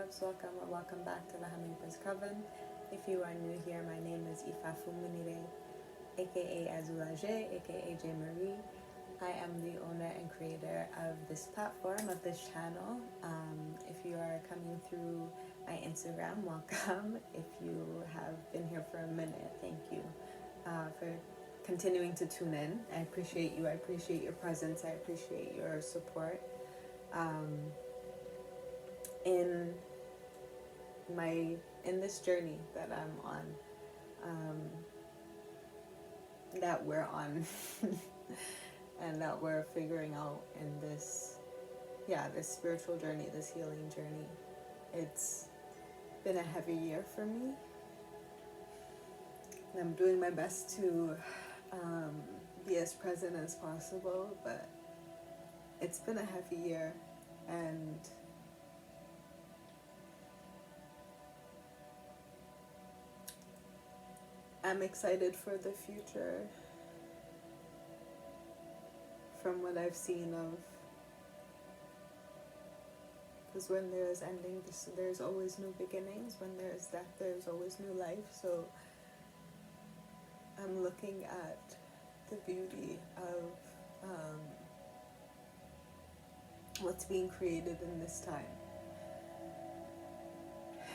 loves, welcome or welcome back to the Hummingbird Coven. If you are new here, my name is Ifafumunire, aka Azulaje, aka J Marie. I am the owner and creator of this platform, of this channel. If you are coming through my Instagram, welcome. If you have been here for a minute, thank you for continuing to tune in. I appreciate you. I appreciate your presence. I appreciate your support. In this journey that I'm on, that we're on, and that we're figuring out in this spiritual journey, this healing journey. It's been a heavy year for me, and I'm doing my best to be as present as possible, but it's been a heavy year, and I'm excited for the future from what I've seen of, because when there's ending, there's always new beginnings. When there's death, there's always new life. So I'm looking at the beauty of what's being created in this time.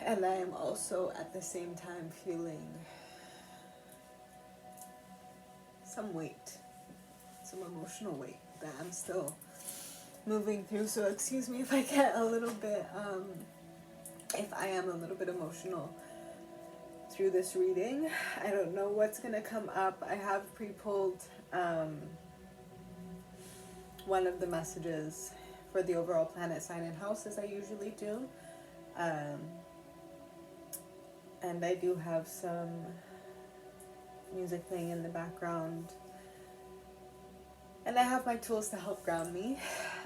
And I am also at the same time feeling some weight, some emotional weight that I'm still moving through. So excuse me if I get a little bit, if I am a little bit emotional through this reading. I don't know what's going to come up. I have pre-pulled one of the messages for the overall planet sign and house, as I usually do. And I do have some music playing in the background, and I have my tools to help ground me.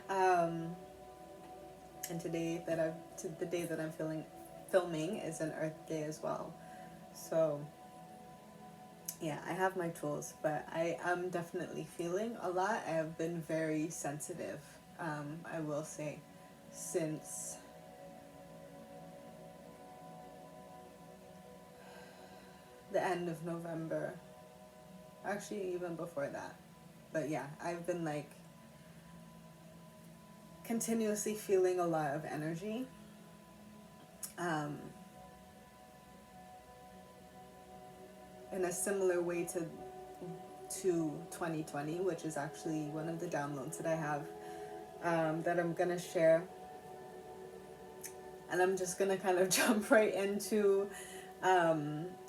And the day that I'm filming is an Earth Day as well. So yeah, I have my tools, but I am definitely feeling a lot. I have been very sensitive, I will say, since the end of November, actually even before that. But yeah, I've been like continuously feeling a lot of energy, in a similar way to 2020, which is actually one of the downloads that I have, that I'm gonna share. And I'm just gonna kind of jump right into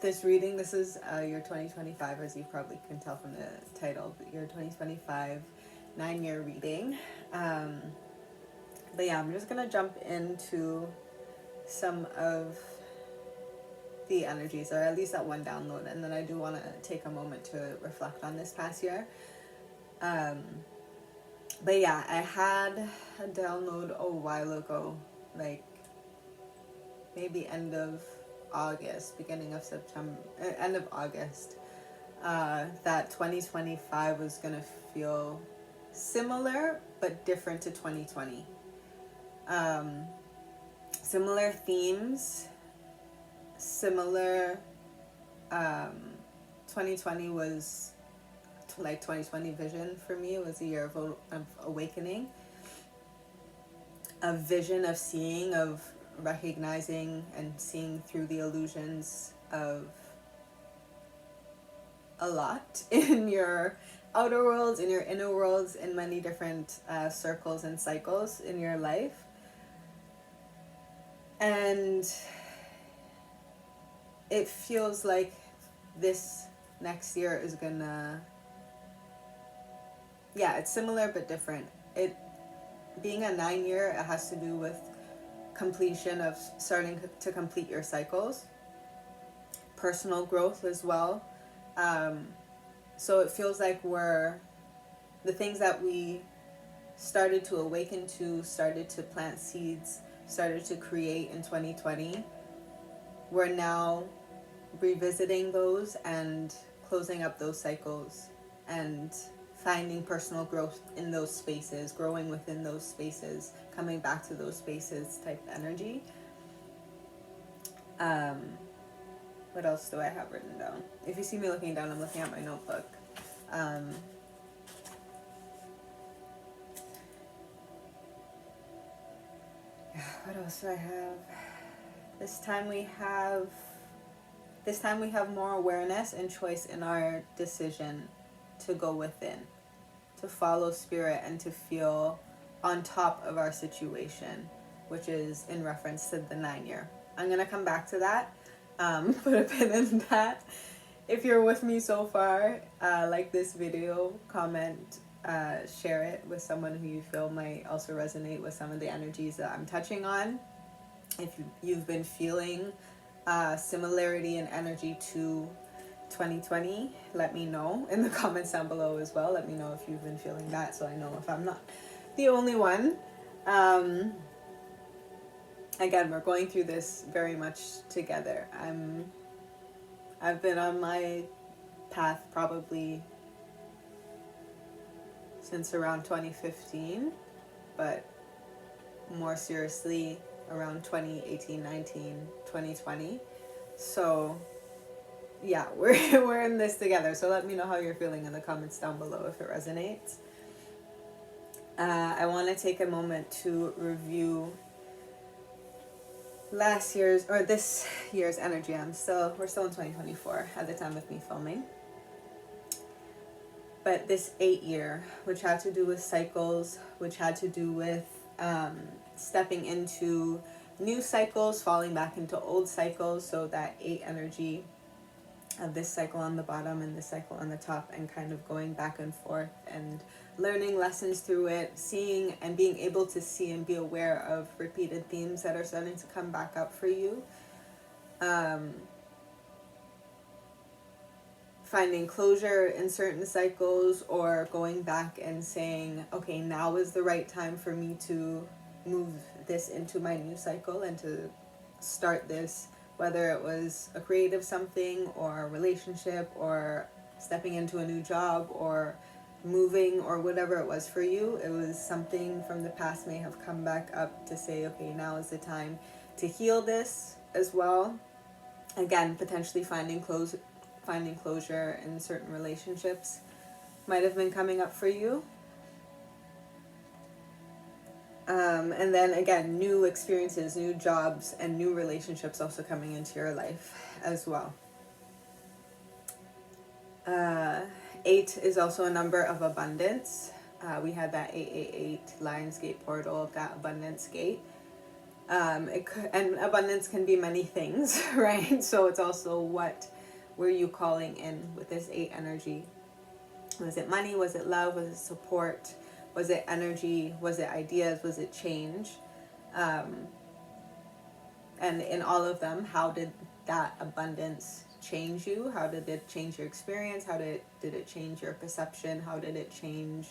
this reading. This is your 2025, as you probably can tell from the title, your 2025 9-year reading. But yeah, I'm just gonna jump into some of the energies, or at least that one download, and then I do want to take a moment to reflect on this past year. But yeah, I had a download a while ago, like maybe end of August, beginning of September, end of August, that 2025 was gonna feel similar but different to 2020. Similar themes, similar. 2020 was like 2020 vision for me. It was a year of awakening, a vision of seeing, of recognizing and seeing through the illusions of a lot in your outer worlds, in your inner worlds, in many different circles and cycles in your life. And it feels like this next year is gonna, it's similar but different. It being a 9-year, it has to do with completion of starting to complete your cycles, personal growth as well. So it feels like the things that we started to awaken to, started to plant seeds, started to create in 2020, we're now revisiting those and closing up those cycles and finding personal growth in those spaces, growing within those spaces, coming back to those spaces type energy. What else do I have written down? If you see me looking down, I'm looking at my notebook. What else do I have? This time we have more awareness and choice in our decision to go within, to follow spirit, and to feel on top of our situation, which is in reference to the 9-year. I'm going to come back to that. Put a pin in that. If you're with me so far, like this video, comment, share it with someone who you feel might also resonate with some of the energies that I'm touching on. If you've been feeling similarity in energy to 2020, let me know in the comments down below as well. Let me know if you've been feeling that, so I know if I'm not the only one. Again, we're going through this very much together. I've been on my path probably since around 2015, but more seriously around 2018, 19, 2020. So yeah, we're in this together. So let me know how you're feeling in the comments down below if it resonates. I want to take a moment to review this year's energy. We're still in 2024 at the time of me filming. But this 8-year, which had to do with cycles, which had to do with stepping into new cycles, falling back into old cycles, so that 8 energy of this cycle on the bottom and this cycle on the top, and kind of going back and forth and learning lessons through it, seeing and being able to see and be aware of repeated themes that are starting to come back up for you. Finding closure in certain cycles, or going back and saying, okay, now is the right time for me to move this into my new cycle and to start this, whether it was a creative something or a relationship or stepping into a new job or moving or whatever it was for you. It was something from the past may have come back up to say, okay, now is the time to heal this as well. Again, potentially finding closure in certain relationships might have been coming up for you. And then again, new experiences, new jobs, and new relationships also coming into your life as well. 8 is also a number of abundance. We had that 888 Lionsgate portal of that abundance gate. And abundance can be many things, right? So it's also, what were you calling in with this 8 energy? Was it money? Was it love? Was it support? Was it energy? Was it ideas? Was it change? And in all of them, how did that abundance change you? How did it change your experience? How did it change your perception? How did it change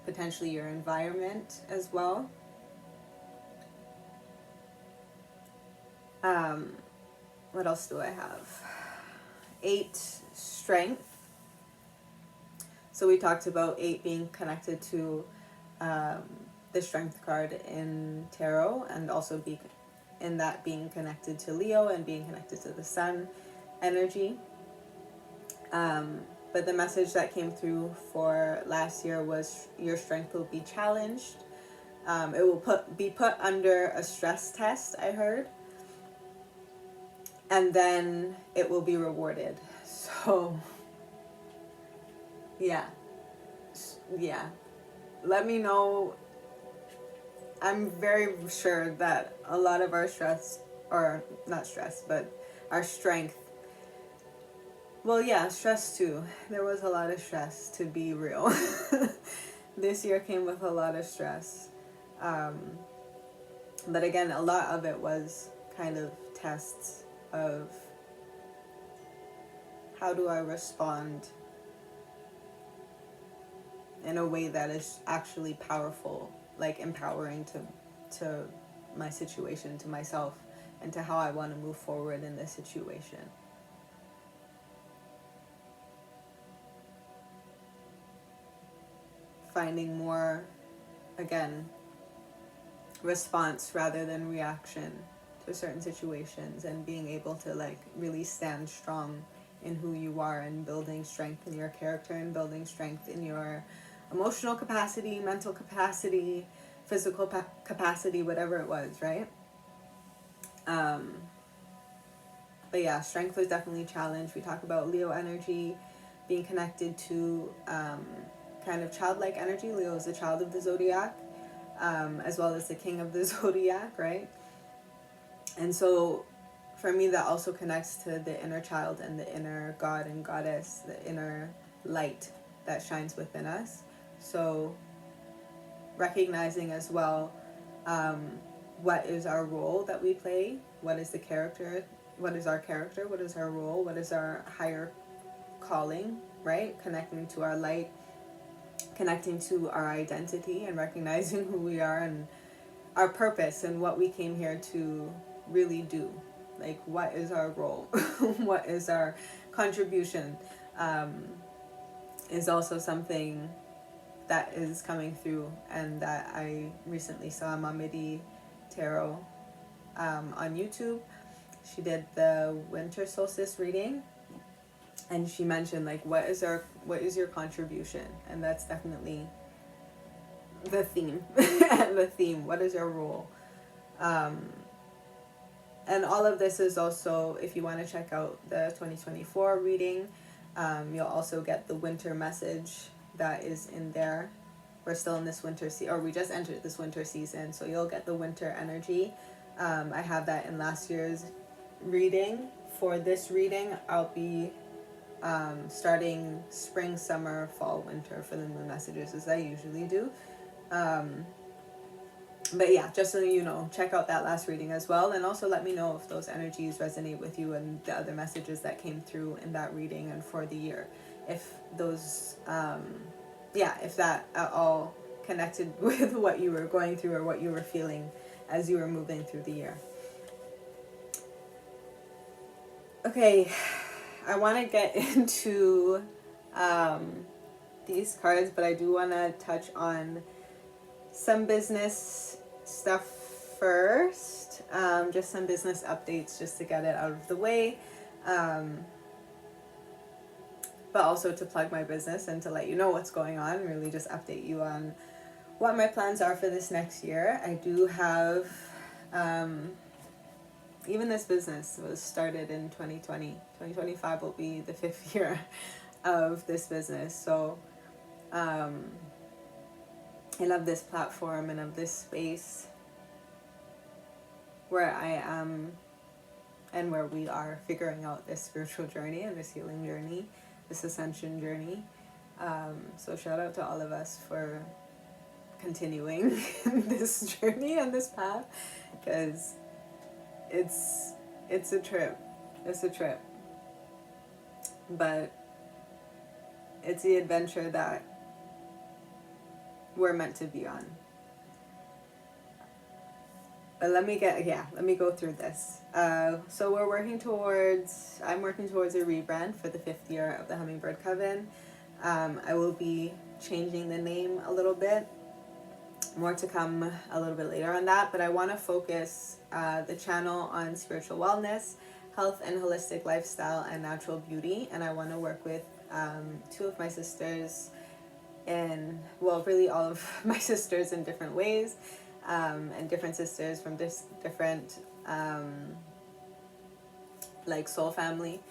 potentially your environment as well? What else do I have? 8, strength. So we talked about 8 being connected to the strength card in tarot, and also being connected to Leo and being connected to the sun energy. But the message that came through for last year was your strength will be challenged. It will be put under a stress test, I heard. And then it will be rewarded. So, yeah. Let me know. I'm very sure that a lot of our stress, or not stress, but our strength, well, yeah, stress too. There was a lot of stress, to be real. This year came with a lot of stress. But again, a lot of it was kind of tests of how do I respond in a way that is actually powerful, like empowering to my situation, to myself, and to how I want to move forward in this situation. Finding more, again, response rather than reaction to certain situations, and being able to like really stand strong in who you are, and building strength in your character, and building strength in your emotional capacity, mental capacity, physical capacity, whatever it was, right? But yeah, strength was definitely challenged. We talk about Leo energy being connected to kind of childlike energy. Leo is the child of the zodiac, as well as the king of the zodiac, right? And so for me, that also connects to the inner child and the inner god and goddess, the inner light that shines within us. So recognizing as well what is our role that we play, what is the character, what is our character, what is our role, what is our higher calling, right? Connecting to our light, connecting to our identity, and recognizing who we are and our purpose and what we came here to really do. Like, what is our role? What is our contribution? Is also something that is coming through, and that I recently saw Mamidi Tarot on YouTube. She did the winter solstice reading, and she mentioned like what is your contribution, and that's definitely the theme. The theme, what is your role? And all of this is also, if you want to check out the 2024 reading, you'll also get the winter message that is in there. We're still in this winter season, or we just entered this winter season, so you'll get the winter energy. I have that in last year's reading. For this reading, I'll be starting spring, summer, fall, winter for the moon messages, as I usually do. But yeah, just so you know, check out that last reading as well, and also let me know if those energies resonate with you and the other messages that came through in that reading and for the year. If those, if that at all connected with what you were going through or what you were feeling as you were moving through the year. Okay, I want to get into these cards, but I do want to touch on some business stuff first. Just some business updates just to get it out of the way. But also to plug my business and to let you know what's going on, really just update you on what my plans are for this next year. I do have, even this business was started in 2020. 2025 will be the 5th year of this business. So I love this platform and of this space where I am and where we are figuring out this spiritual journey and this healing journey, this ascension journey. So shout out to all of us for continuing this journey and this path, because it's a trip. It's a trip. But it's the adventure that we're meant to be on. But let me go through this. So I'm working towards a rebrand for the 5th year of the Hummingbird Coven. I will be changing the name a little bit. More to come a little bit later on that, but I want to focus the channel on spiritual wellness, health and holistic lifestyle, and natural beauty. And I want to work with 2 of my sisters really all of my sisters in different ways, and different sisters from different like soul family,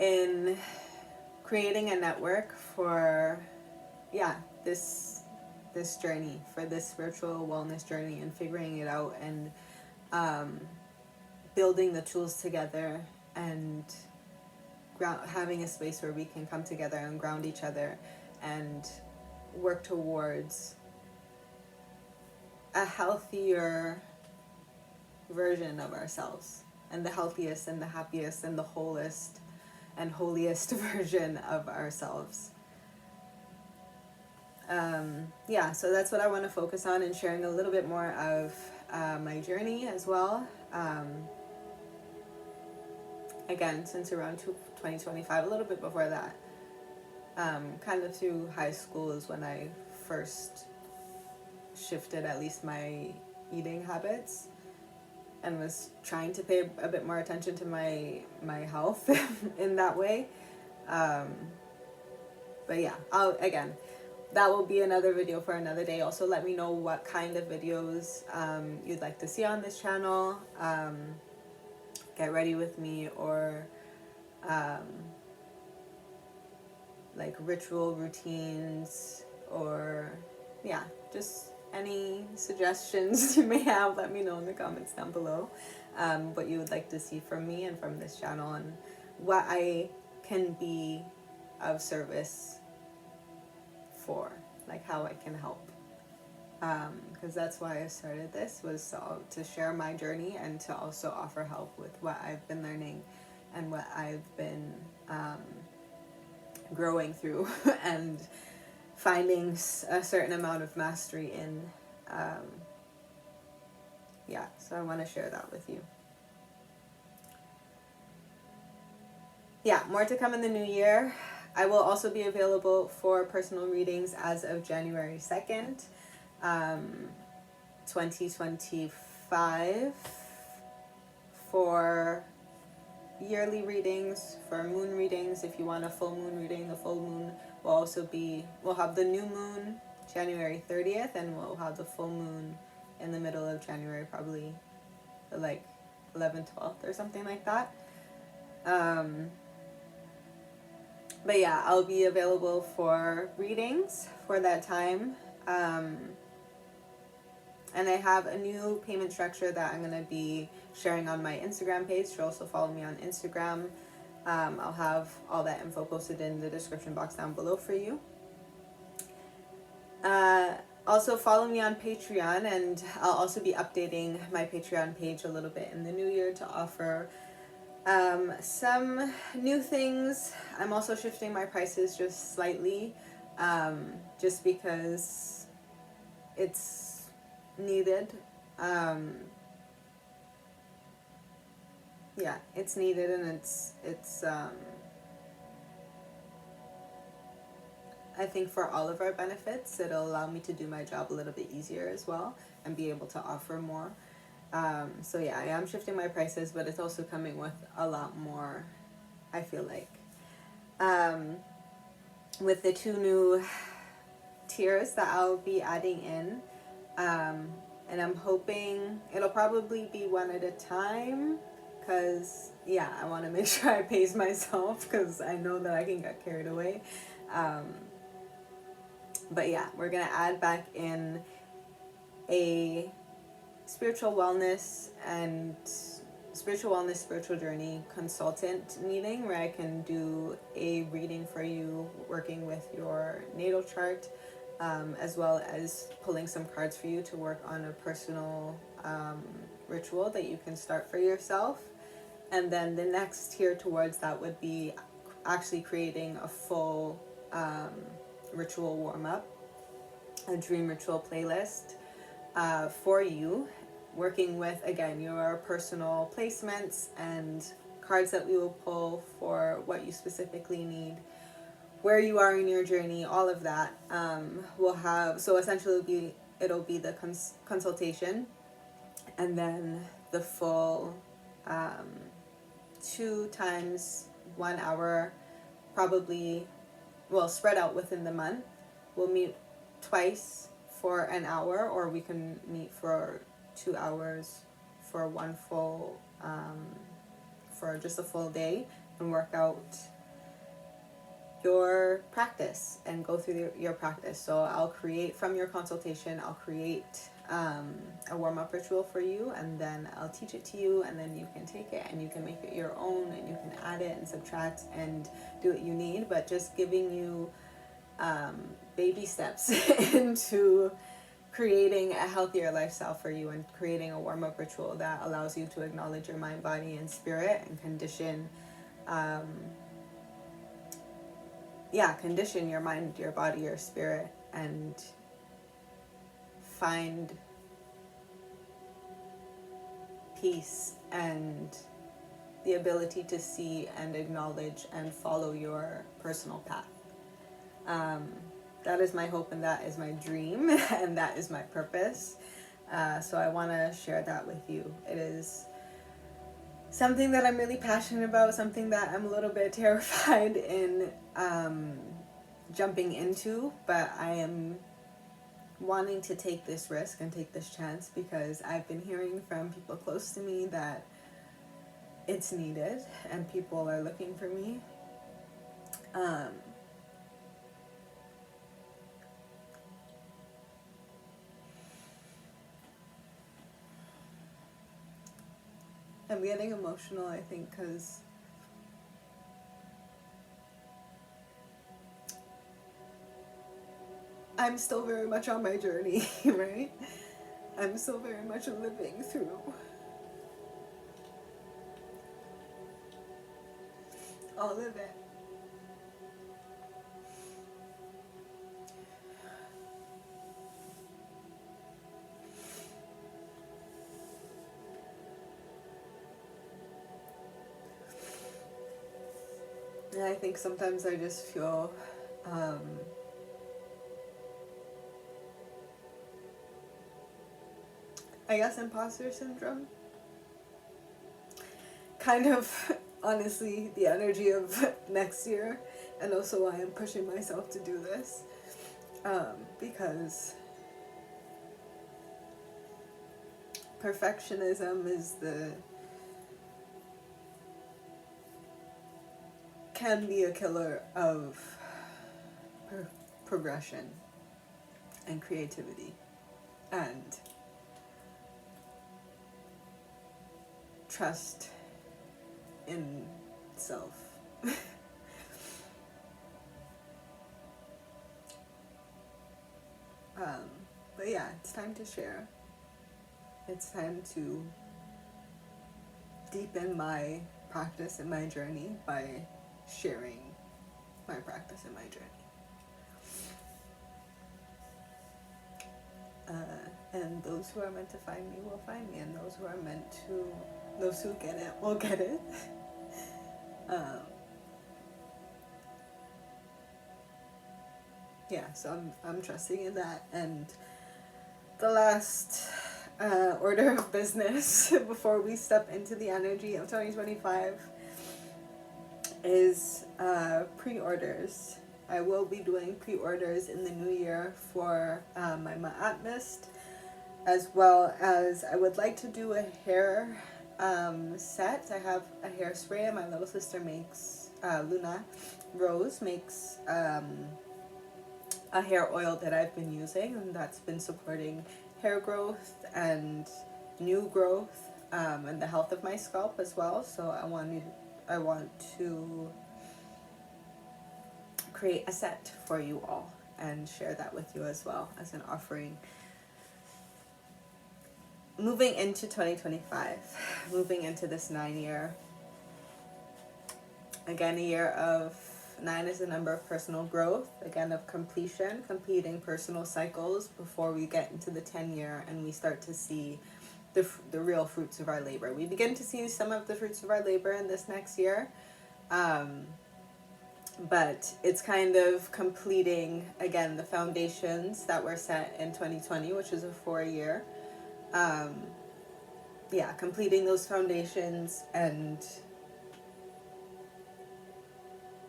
in creating a network for this journey, for this spiritual wellness journey, and figuring it out, and building the tools together, and having a space where we can come together and ground each other and work towards a healthier version of ourselves, and the healthiest and the happiest and the wholest and holiest version of ourselves. So that's what I want to focus on, and sharing a little bit more of my journey as well. Again, since around 2025, a little bit before that, kind of through high school is when I first shifted at least my eating habits, and was trying to pay a bit more attention to my health in that way. But yeah, again, that will be another video for another day. Also, let me know what kind of videos you'd like to see on this channel. Get ready with me, or like ritual routines, or yeah, just any suggestions you may have. Let me know in the comments down below what you would like to see from me and from this channel, and what I can be of service for, like how I can help, because that's why I started this, was to share my journey and to also offer help with what I've been learning and what I've been growing through and finding a certain amount of mastery in. Yeah, so I want to share that with you. Yeah, more to come in the new year. I will also be available for personal readings as of January 2nd, 2025, for yearly readings, for moon readings. If you want a full moon reading, the full moon will also be, we'll have the new moon January 30th, and we'll have the full moon in the middle of January, probably like 11th, 12th or something like that. But yeah, I'll be available for readings for that time. And I have a new payment structure that I'm going to be sharing on my Instagram page. So also follow me on Instagram. I'll have all that info posted in the description box down below for you. Also follow me on Patreon, and I'll also be updating my Patreon page a little bit in the new year to offer some new things. I'm also shifting my prices just slightly, just because it's needed. Yeah, it's needed, and it's I think for all of our benefits, it'll allow me to do my job a little bit easier as well and be able to offer more. So yeah, I am shifting my prices, but it's also coming with a lot more, I feel like. With the 2 new tiers that I'll be adding in, and I'm hoping it'll probably be one at a time, because yeah, I want to make sure I pace myself, because I know that I can get carried away. But yeah, we're gonna add back in a spiritual wellness, spiritual journey consultant meeting, where I can do a reading for you, working with your natal chart, as well as pulling some cards for you to work on a personal ritual that you can start for yourself. And then the next tier towards that would be actually creating a full ritual warm-up, a dream ritual playlist for you, working with, again, your personal placements and cards that we will pull for what you specifically need, where you are in your journey, all of that. We'll have, so essentially it'll be the consultation, and then the full 2 times 1 hour, probably, well, spread out within the month. We'll meet twice for an hour, or we can meet for 2 hours for one full, for just a full day, and work out your practice and go through your practice. So I'll create, from your consultation, I'll create a warm-up ritual for you, and then I'll teach it to you, and then you can take it and you can make it your own, and you can add it and subtract and do what you need, but just giving you baby steps into creating a healthier lifestyle for you, and creating a warm-up ritual that allows you to acknowledge your mind, body, and spirit, and condition your mind, your body, your spirit, and find peace and the ability to see and acknowledge and follow your personal path. That is my hope, and that is my dream, and that is my purpose. So I want to share that with you. It is something that I'm really passionate about, something that I'm a little bit terrified in jumping into, but I am wanting to take this risk and take this chance because I've been hearing from people close to me that it's needed and people are looking for me. I'm getting emotional, I think, because I'm still very much on my journey, right? I'm still very much living through all of it. And I think sometimes I just feel I guess imposter syndrome. Kind of, honestly, the energy of next year, and also why I'm pushing myself to do this. Because perfectionism can be a killer of progression and creativity and trust in self. But yeah, it's time to share. It's time to deepen my practice and my journey by sharing my practice and my journey. And those who are meant to find me will find me, and those who get it will get it. Yeah, so I'm trusting in that. And the last order of business before we step into the energy of 2025 is pre-orders. I will be doing pre-orders in the new year for my Ma'at mist, as well as I would like to do a hair set. I have a hairspray, and my little sister makes, Luna Rose makes a hair oil that I've been using, and that's been supporting hair growth and new growth and the health of my scalp as well. So I want to create a set for you all and share that with you as well as an offering. Moving into 2025, moving into this 9-year, again, a year of 9 is a number of personal growth, again, of completion, completing personal cycles before we get into the 10-year and we start to see the real fruits of our labor. We begin to see some of the fruits of our labor in this next year, but it's kind of completing, again, the foundations that were set in 2020, which is a 4-year. Completing those foundations and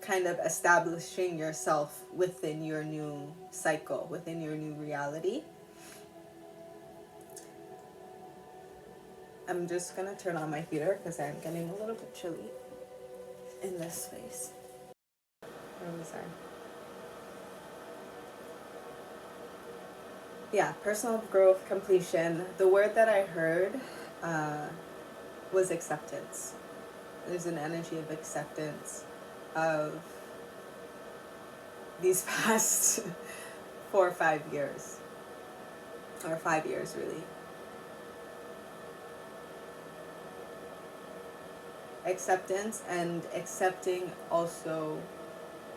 kind of establishing yourself within your new cycle, within your new reality. I'm just gonna turn on my heater because I'm getting a little bit chilly in this space. Where was I? Yeah, personal growth, completion. The word that I heard was acceptance. There's an energy of acceptance of these past 4 or 5 years, or 5 years really. Acceptance and accepting also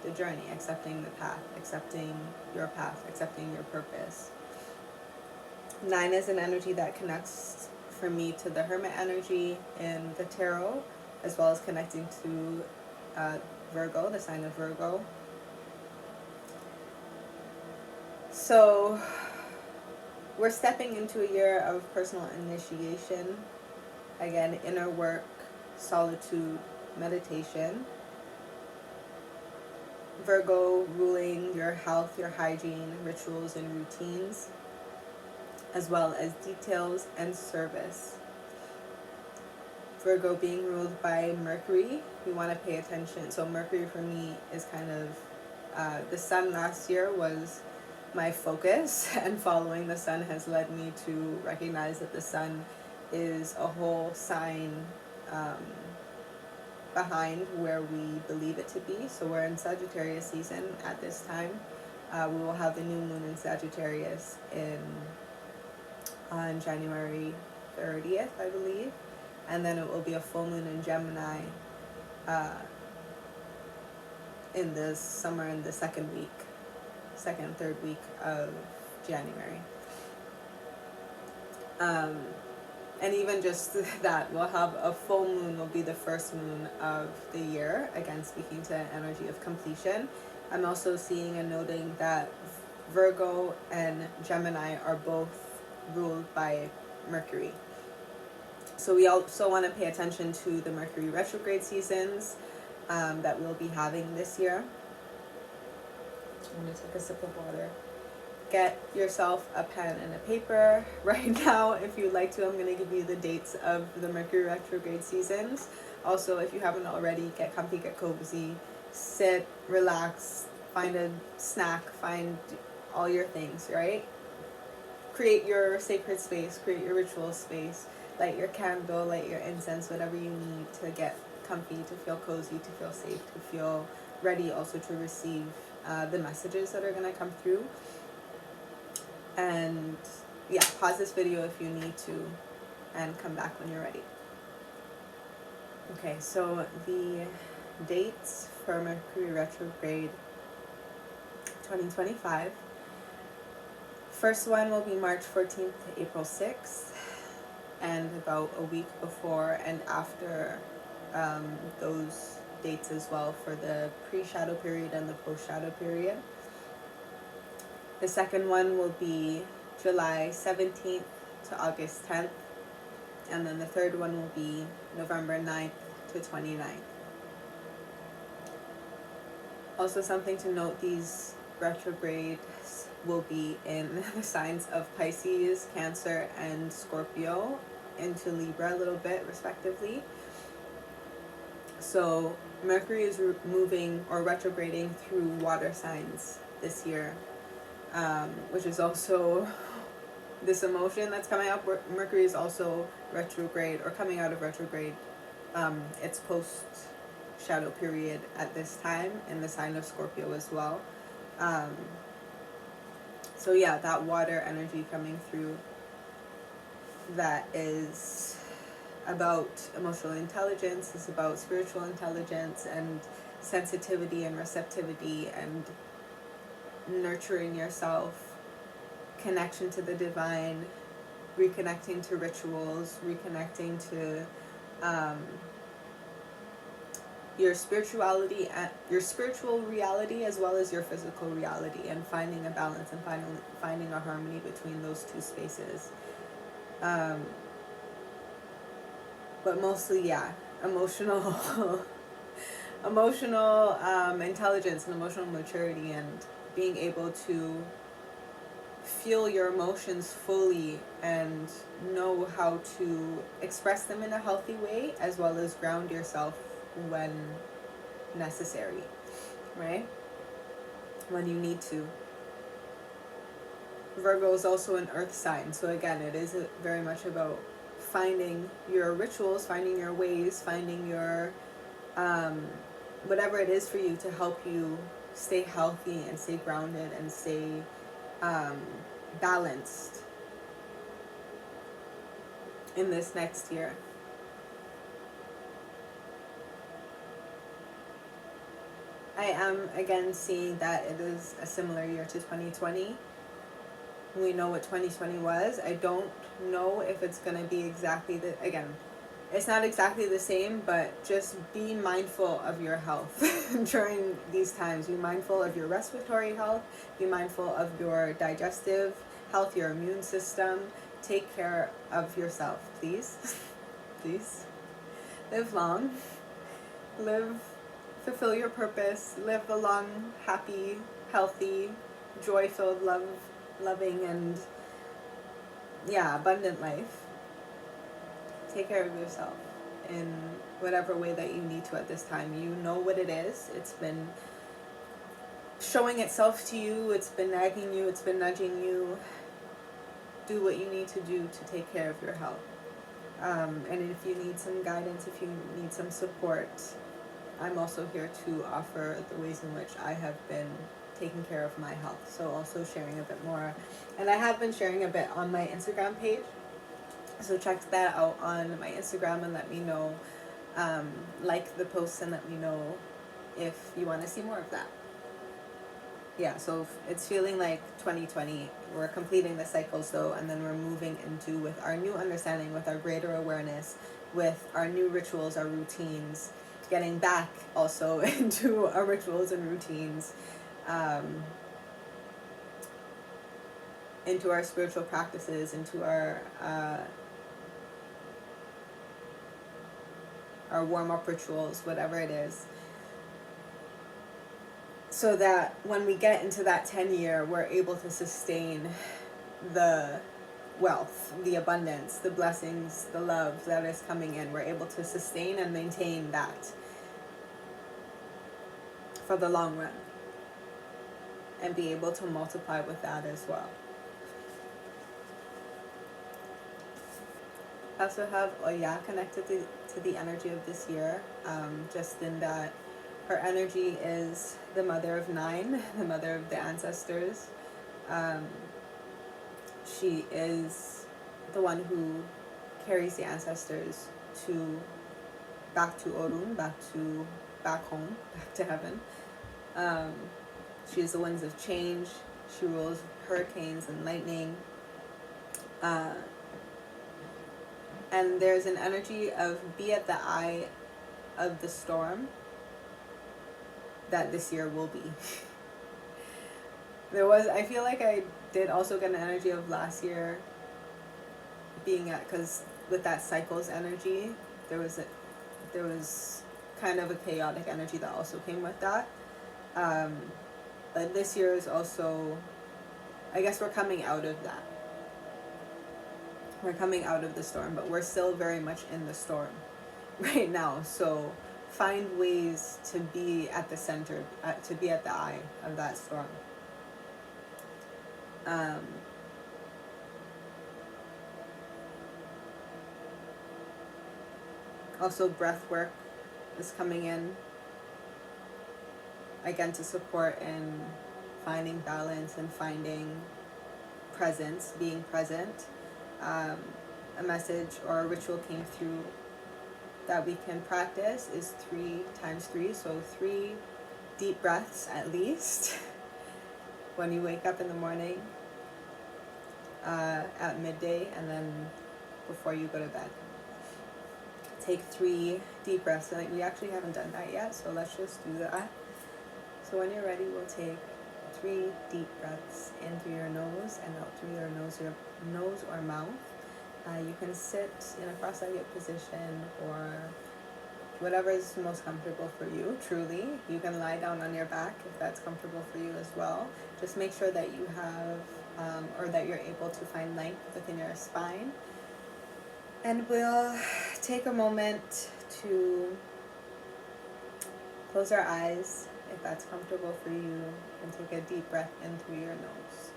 the journey, accepting the path, accepting your path, accepting your purpose. 9 is an energy that connects for me to the Hermit energy in the tarot, as well as connecting to Virgo, the sign of Virgo. So we're stepping into a year of personal initiation. Again, inner work, solitude, meditation. Virgo ruling your health, your hygiene, rituals, and routines, as well as details and service. Virgo being ruled by Mercury, we want to pay attention. So Mercury for me is kind of, the sun last year was my focus, and following the sun has led me to recognize that the sun is a whole sign behind where we believe it to be. So we're in Sagittarius season at this time. We will have the new moon in Sagittarius on January 30th, I believe. And then it will be a full moon in Gemini in the summer, in the second, third week of January. And even just that, we'll have a full moon, will be the first moon of the year, again speaking to energy of completion. I'm also seeing and noting that Virgo and Gemini are both ruled by Mercury. So we also want to pay attention to the Mercury retrograde seasons that we'll be having this year. I'm going to take a sip of water. Get yourself a pen and a paper right now if you'd like to. I'm going to give you the dates of the Mercury retrograde seasons. Also, if you haven't already, get comfy, get cozy, sit, relax, find a snack, find all your things, right? Create your sacred space, create your ritual space, light your candle, light your incense, whatever you need to get comfy, to feel cozy, to feel safe, to feel ready also to receive the messages that are going to come through. And yeah, pause this video if you need to and come back when you're ready. Okay, so the dates for Mercury retrograde 2025. First one will be March 14th to April 6th, and about a week before and after those dates as well for the pre-shadow period and the post-shadow period. The second one will be July 17th to August 10th. And then the third one will be November 9th to 29th. Also something to note, these retrogrades will be in the signs of Pisces, Cancer, and Scorpio, into Libra a little bit respectively. So Mercury is moving or retrograding through water signs this year. Which is also this emotion that's coming up. Mercury is also retrograde or coming out of retrograde. It's post-shadow period at this time in the sign of Scorpio as well. So yeah, that water energy coming through, that is about emotional intelligence, is about spiritual intelligence and sensitivity and receptivity and nurturing yourself, connection to the divine, reconnecting to rituals, reconnecting to your spirituality, your spiritual reality as well as your physical reality, and finding a balance and finding a harmony between those two spaces. But mostly, yeah, emotional intelligence and emotional maturity, and being able to feel your emotions fully and know how to express them in a healthy way, as well as ground yourself when necessary, right? When you need to. Virgo is also an earth sign, so again, it is very much about finding your rituals, finding your ways, finding your whatever it is for you to help you stay healthy and stay grounded and stay balanced in this next year. I am again seeing that it is a similar year to 2020. We know what 2020 was. I don't know if it's going to be exactly it's not exactly the same, but just be mindful of your health during these times. Be mindful of your respiratory health. Be mindful of your digestive healthier immune system. Take care of yourself, please. Please. Live long. Fulfill your purpose. Live a long, happy, healthy, joy-filled, loving, and abundant life. Take care of yourself in whatever way that you need to at this time. You know what it is. It's been showing itself to you. It's been nagging you. It's been nudging you. Do what you need to do to take care of your health. And if you need some guidance, if you need some support, I'm also here to offer the ways in which I have been taking care of my health. So also sharing a bit more. And I have been sharing a bit on my Instagram page. So check that out on my Instagram and let me know, like the posts and let me know if you want to see more of that. Yeah, so it's feeling like 2020. We're completing the cycles though, and then we're moving into, with our new understanding, with our greater awareness, with our new rituals, our routines, getting back also into our rituals and routines, into our spiritual practices, into our warm-up rituals, whatever it is, so that when we get into that 10-year, we're able to sustain the wealth, the abundance, the blessings, the love that is coming in. We're able to sustain and maintain that for the long run and be able to multiply with that as well. I also have Oya connected to the energy of this year, just in that her energy is the mother of 9, the mother of the ancestors. She is the one who carries the ancestors back to Orun, back home, back to heaven. She is the winds of change. She rules hurricanes and lightning. And there's an energy of be at the eye of the storm that this year will be. I feel like I did also get an energy of last year being at, because with that cycles energy, there was kind of a chaotic energy that also came with that. But this year is also, I guess we're coming out of that. We're coming out of the storm, but we're still very much in the storm right now. So find ways to be at the center, to be at the eye of that storm. Also, breath work is coming in, again, to support in finding balance and finding presence, being present. A message or a ritual came through that we can practice is 3 times 3, so 3 deep breaths at least when you wake up in the morning, at midday, and then before you go to bed. Take 3 deep breaths. And we actually haven't done that yet, so let's just do that. So when you're ready, we'll take 3 deep breaths in through your nose and out through your nose or mouth. You can sit in a cross-legged position or whatever is most comfortable for you, truly. You can lie down on your back if that's comfortable for you as well. Just make sure that you have, or that you're able to find length within your spine. And we'll take a moment to close our eyes if that's comfortable for you, and take a deep breath in through your nose.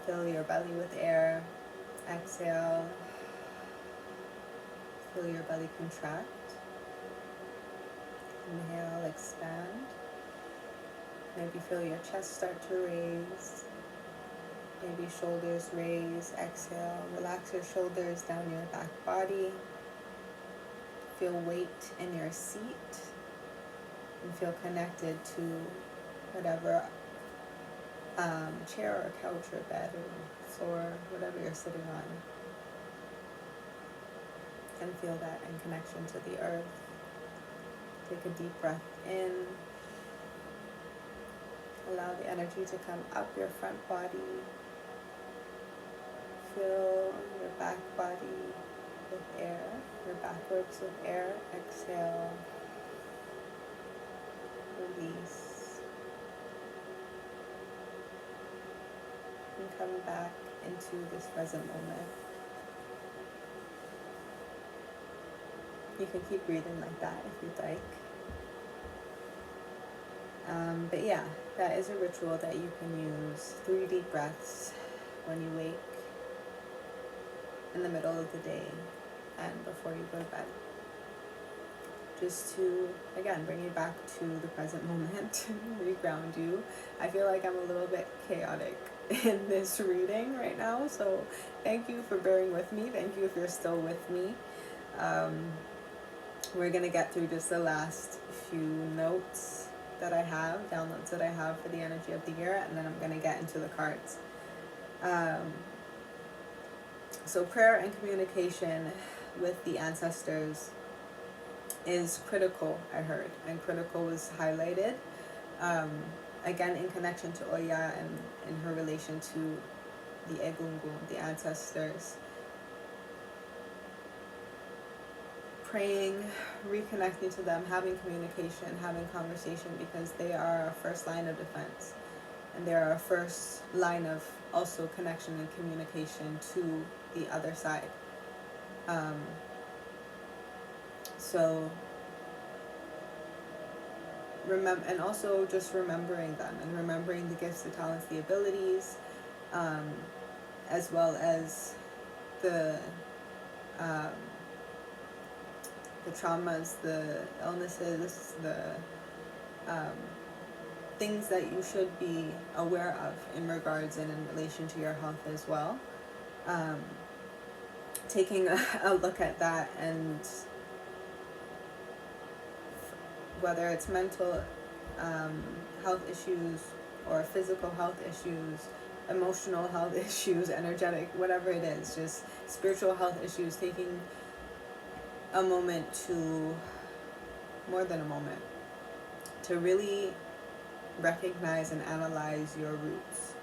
Fill your belly with air. Exhale. Feel your belly contract. Inhale, expand. Maybe feel your chest start to raise. Maybe shoulders raise. Exhale. Relax your shoulders down your back body. Feel weight in your seat. And feel connected to whatever chair or couch or bed or floor, whatever you're sitting on. And feel that in connection to the earth. Take a deep breath in. Allow the energy to come up your front body. Fill your back body with air, your back ribs with air. Exhale. Release. And come back into this present moment. You can keep breathing like that if you'd like. But yeah, that is a ritual that you can use. 3 deep breaths when you wake, in the middle of the day, and before you go to bed. Just to, again, bring you back to the present moment, reground you. I feel like I'm a little bit chaotic in this reading right now, so thank you for bearing with me. Thank you if you're still with me. We're going to get through just the last few notes that I have, downloads that I have for the energy of the year, and then I'm going to get into the cards. So prayer and communication with the ancestors is critical, I heard, and critical was highlighted. Again, in connection to Oya and in her relation to the Egungun, the ancestors. Praying, reconnecting to them, having communication, having conversation, because they are our first line of defense. And they are our first line of also connection and communication to the other side. So remember, and also just remembering them and remembering the gifts, the talents, the abilities, as well as the traumas, the illnesses, the things that you should be aware of in regards and in relation to your health as well. Taking a look at that, and whether it's mental health issues or physical health issues, emotional health issues, energetic, whatever it is, just spiritual health issues, taking a moment to, more than a moment, to really recognize and analyze your roots.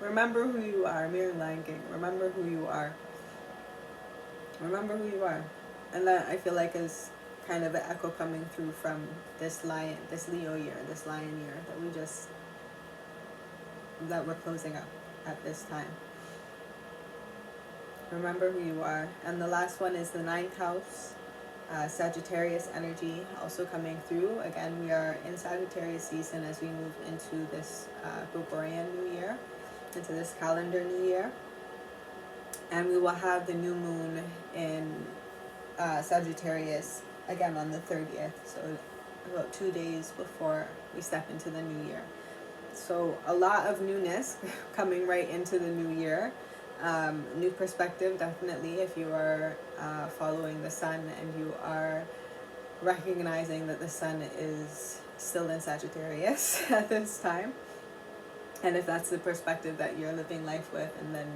Remember who you are. Miri Lion King. Remember who you are. Remember who you are. And that, I feel like, is kind of an echo coming through from this Leo year, this lion year that we're closing up at this time. Remember who you are. And the last one is the 9th house, Sagittarius energy also coming through. Again, we are in Sagittarius season as we move into this Gregorian New Year, into this calendar New Year. And we will have the new moon in Sagittarius again on the 30th, so about 2 days before we step into the new year. So a lot of newness coming right into the new year. New perspective, definitely, if you are following the sun and you are recognizing that the sun is still in Sagittarius at this time. And if that's the perspective that you're living life with, and then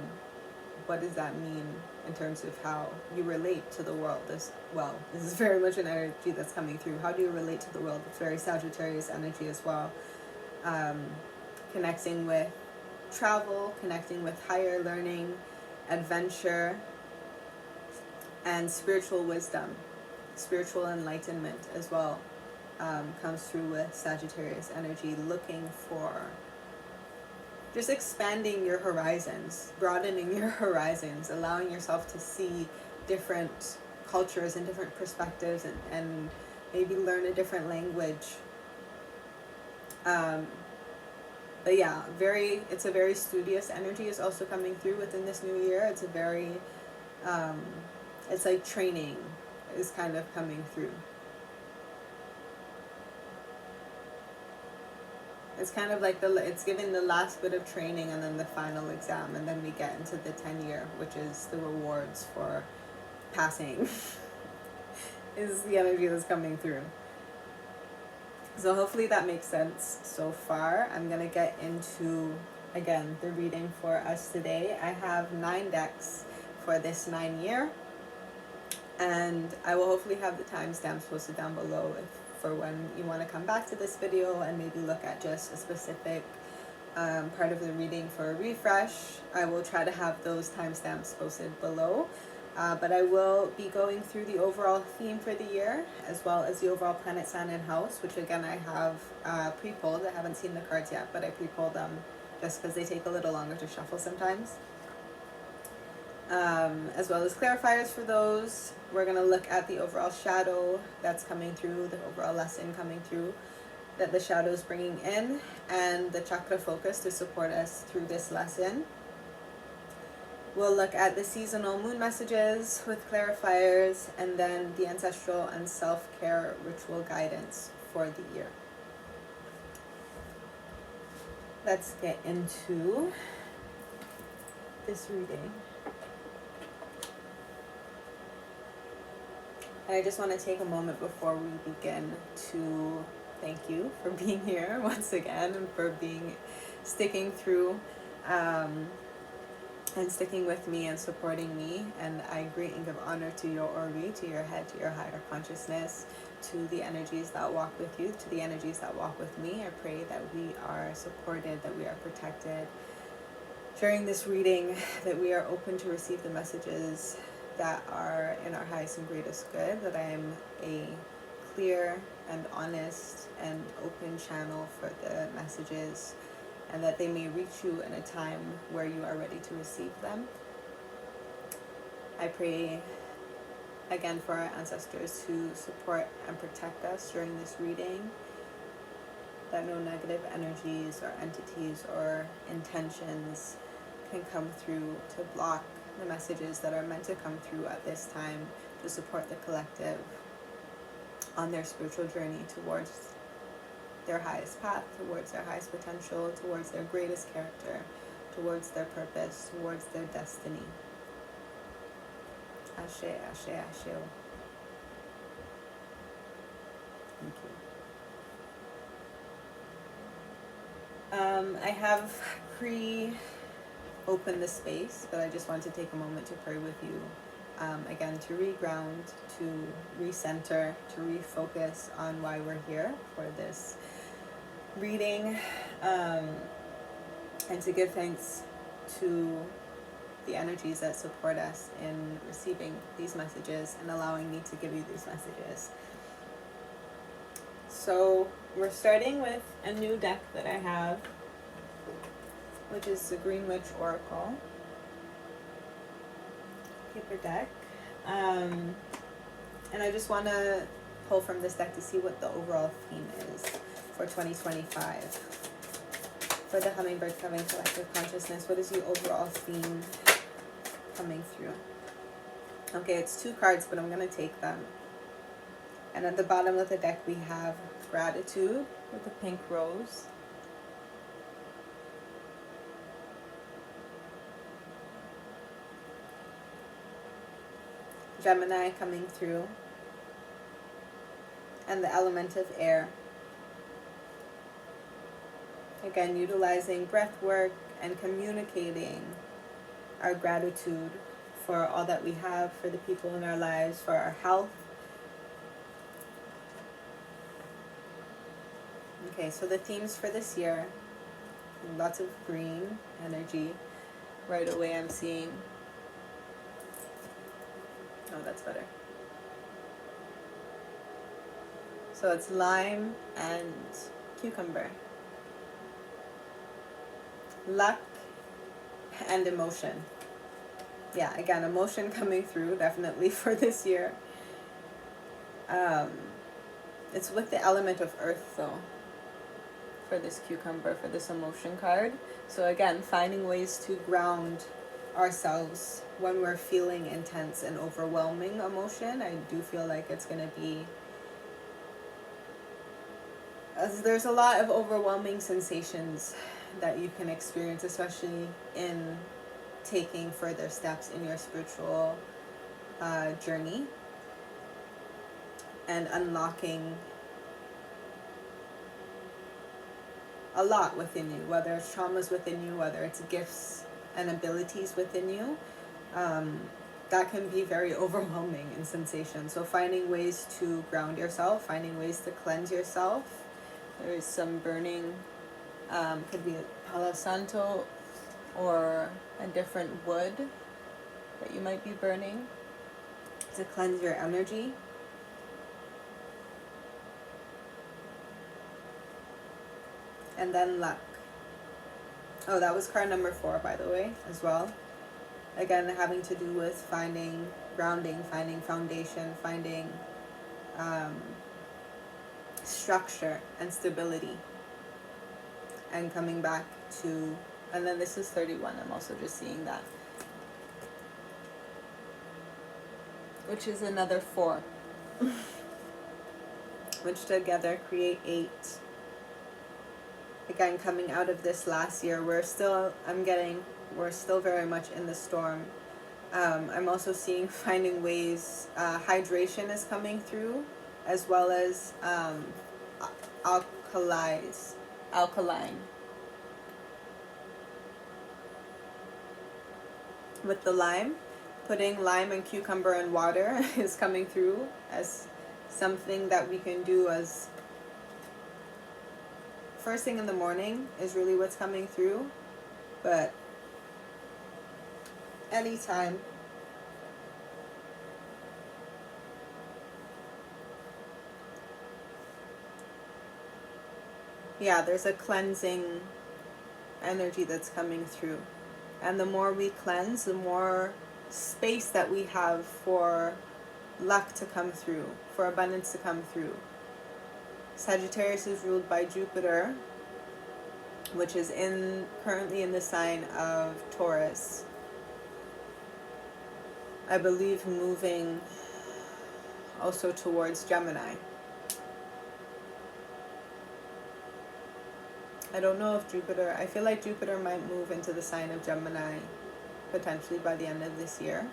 what does that mean in terms of how you relate to the world as well? This is very much an energy that's coming through. How do you relate to the world? It's very Sagittarius energy as well. Connecting with travel, connecting with higher learning, adventure, and spiritual wisdom, spiritual enlightenment as well, comes through with Sagittarius energy, looking for just expanding your horizons, broadening your horizons, allowing yourself to see different cultures and different perspectives, and maybe learn a different language. But yeah, it's a very studious energy is also coming through within this new year. It's a very, it's like training is kind of coming through. It's kind of like it's giving the last bit of training and then the final exam, and then we get into the 10-year, which is the rewards for passing. Is the energy that's coming through. So hopefully that makes sense so far. I'm going to get into, again, the reading for us today. I have 9 decks for this 9 year. And I will hopefully have the timestamps posted down below for when you want to come back to this video and maybe look at just a specific part of the reading for a refresh. I will try to have those timestamps posted below. But I will be going through the overall theme for the year, as well as the overall planet, sign, and house, which again I have pre-pulled. I haven't seen the cards yet, but I pre-pulled them just because they take a little longer to shuffle sometimes. As well as clarifiers for those. We're going to look at the overall shadow that's coming through, the overall lesson coming through, that the shadow is bringing in, and the chakra focus to support us through this lesson. We'll look at the seasonal moon messages with clarifiers, and then the ancestral and self-care ritual guidance for the year. Let's get into this reading. And I just want to take a moment before we begin to thank you for being here once again and for sticking through and sticking with me and supporting me. And I greet and give honor to your Ori, to your head, to your higher consciousness, to the energies that walk with you, to the energies that walk with me. I pray that we are supported, that we are protected during this reading, that we are open to receive the messages that are in our highest and greatest good, that I am a clear and honest and open channel for the messages, and that they may reach you in a time where you are ready to receive them. I pray again for our ancestors to support and protect us during this reading, that no negative energies or entities or intentions can come through to block the messages that are meant to come through at this time to support the collective on their spiritual journey towards their highest path, towards their highest potential, towards their greatest character, towards their purpose, towards their destiny. Ashe, ashe, ashe. Thank you. I have open the space, but I just want to take a moment to pray with you. Again, to reground, to recenter, to refocus on why we're here for this reading, and to give thanks to the energies that support us in receiving these messages and allowing me to give you these messages. So we're starting with a new deck that I have, which is the Green Witch Oracle paper deck. And I just want to pull from this deck to see what the overall theme is for 2025. For the Hummingbird Coven Collective Consciousness, what is the overall theme coming through? Okay, it's 2 cards, but I'm going to take them. And at the bottom of the deck, we have Gratitude with a pink rose. Gemini coming through, and the element of air. Again, utilizing breath work and communicating our gratitude for all that we have, for the people in our lives, for our health. Okay, so the themes for this year, lots of green energy. Right away I'm seeing, oh, that's better. So it's lime and cucumber. Luck and emotion. Yeah, again, emotion coming through definitely for this year. It's with the element of earth though, for this cucumber, for this emotion card. So again, finding ways to ground ourselves when we're feeling intense and overwhelming emotion. I do feel like it's going to be, as there's a lot of overwhelming sensations that you can experience, especially in taking further steps in your spiritual journey and unlocking a lot within you, whether it's traumas within you, whether it's gifts and abilities within you. that can be very overwhelming in sensation. So finding ways to ground yourself, finding ways to cleanse yourself. There's some burning, could be Palo Santo or a different wood that you might be burning to cleanse your energy. And then luck. Oh, that was card number 4, by the way, as well. Again, having to do with finding grounding, finding foundation, finding structure and stability. And coming back to, and then this is 31, I'm also just seeing that. Which is another 4. Which together create 8. Again, coming out of this last year, we're still very much in the storm. I'm also seeing finding ways, hydration is coming through, as well as alkaline. With the lime, putting lime and cucumber and water is coming through as something that we can do as first thing in the morning is really what's coming through, but anytime. Yeah, there's a cleansing energy that's coming through. And the more we cleanse, the more space that we have for luck to come through, for abundance to come through. Sagittarius is ruled by Jupiter, which is currently in the sign of Taurus. I believe moving also towards Gemini. I don't know if Jupiter, I feel like Jupiter might move into the sign of Gemini potentially by the end of this year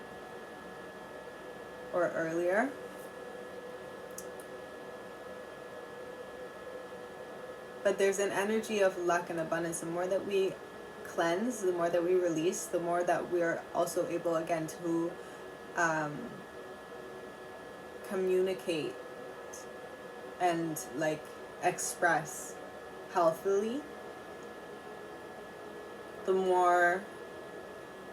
or earlier. But there's an energy of luck and abundance. The more that we cleanse, the more that we release, the more that we're also able again to communicate and like express healthily, the more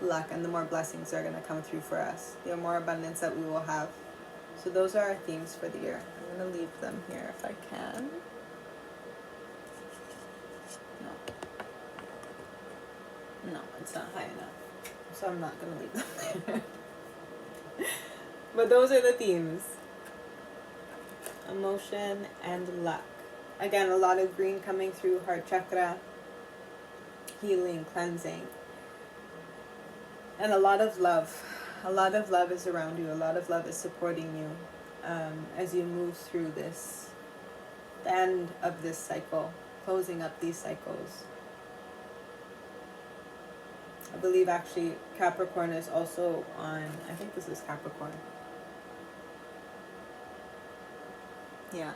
luck and the more blessings are going to come through for us, the more abundance that we will have. So those are our themes for the year. I'm going to leave them here if I can. No, it's not high enough, so I'm not going to leave them there. But those are the themes. Emotion and luck. Again, a lot of green coming through, heart chakra, healing, cleansing. And a lot of love. A lot of love is around you. A lot of love is supporting you as you move through this, the end of this cycle, closing up these cycles. I believe actually Capricorn is also on, I think this is Capricorn. Yeah.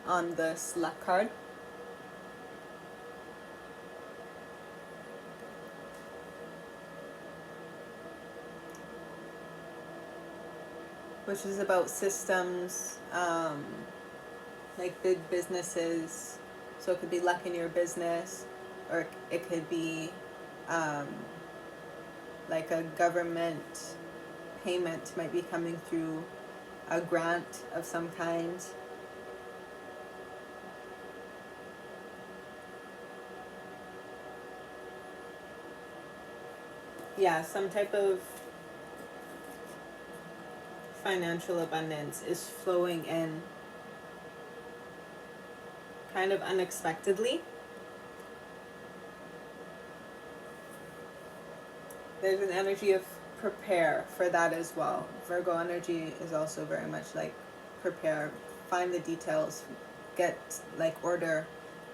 On this luck card. Which is about systems, like big businesses. So it could be luck in your business, or it could be like a government payment might be coming through, a grant of some kind. Yeah, some type of financial abundance is flowing in kind of unexpectedly. There's an energy of prepare for that as well. Virgo energy is also very much like prepare, find the details, get like order.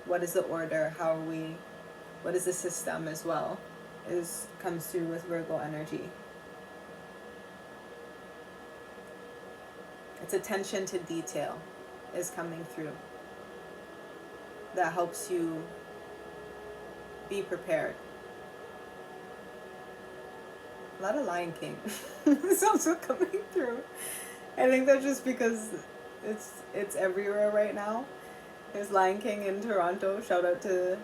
What is the order? How are we, what is the system as well? Comes through with Virgo energy. It's attention to detail is coming through. That helps you be prepared. A lot of Lion King is also coming through. I think that's just because it's everywhere right now. There's Lion King in Toronto. Shout out to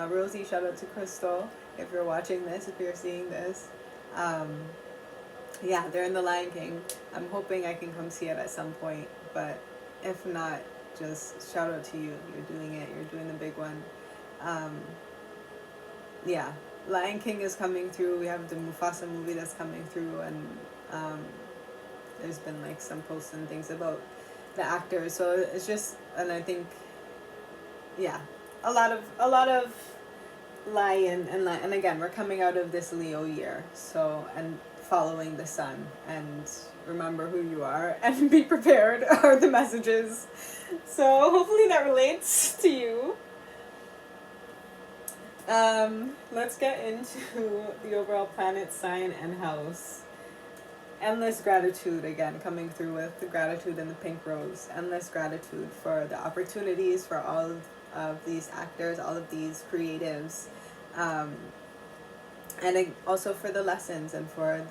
Rosie. Shout out to Crystal. If you're watching this, if you're seeing this, yeah, they're in the Lion King. I'm hoping I can come see it at some point. But if not, just shout out to you. You're doing it. You're doing the big one. Yeah, Lion King is coming through. We have the Mufasa movie that's coming through, and there's been like some posts and things about the actors. So it's just, and I think, yeah, a lot of lion and again, we're coming out of this Leo year, so, and following the sun, and remember who you are and be prepared are the messages. So hopefully that relates to you. Let's get into the overall planet, sign, and house. Endless gratitude, again, coming through with the gratitude and the pink rose. Endless gratitude for the opportunities for all of these actors, all of these creatives, and also for the lessons and for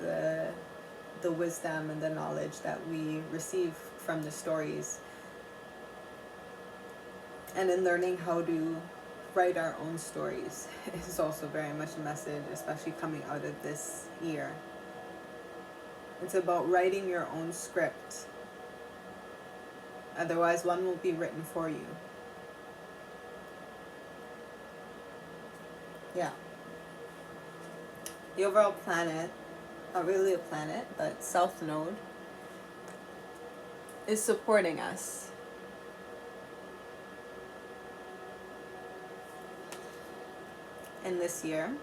the wisdom and the knowledge that we receive from the stories. And in learning how to write our own stories is also very much a message, especially coming out of this year. It's about writing your own script. Otherwise, one will be written for you. Yeah. The overall planet, not really a planet, but South Node, is supporting us. In this year.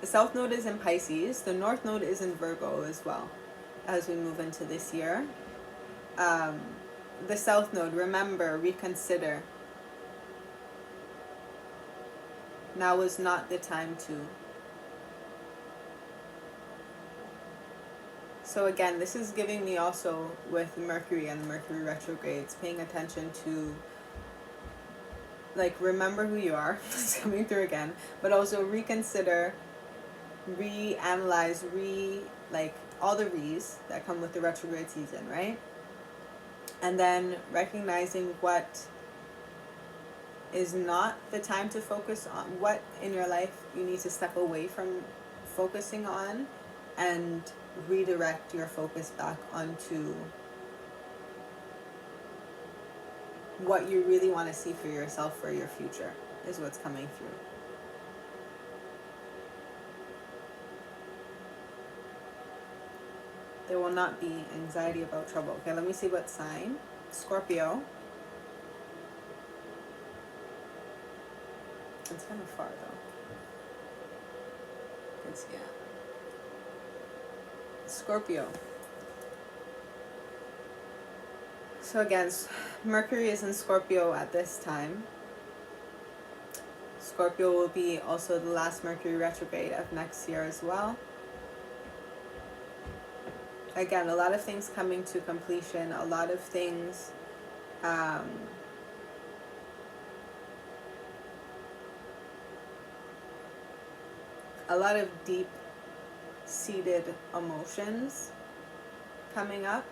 The South Node is in Pisces. The North Node is in Virgo as well as we move into this year. The South Node, remember, reconsider. Now is not the time to. So again, this is giving me also with Mercury and the Mercury retrogrades, paying attention to, like, remember who you are. It's coming through again. But also reconsider, reanalyze, like all the re's that come with the retrograde season, right? And then recognizing what is not the time to focus on, what in your life you need to step away from focusing on, and redirect your focus back onto what you really want to see for yourself, for your future, is what's coming through. There will not be anxiety about trouble. Okay, let me see what sign. Scorpio. It's kind of far though. It's, yeah. Scorpio. So again, Mercury is in Scorpio at this time. Scorpio will be also the last Mercury retrograde of next year as well. Again, a lot of things coming to completion, a lot of things a lot of deep-seated emotions coming up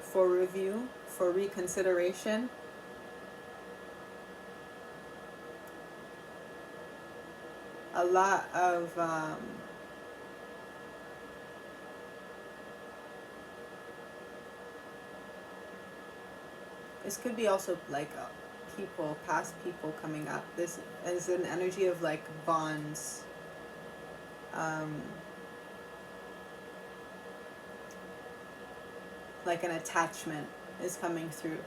for review, for reconsideration. A lot of this could be also like people, past people coming up. This is an energy of like bonds. Like an attachment is coming through.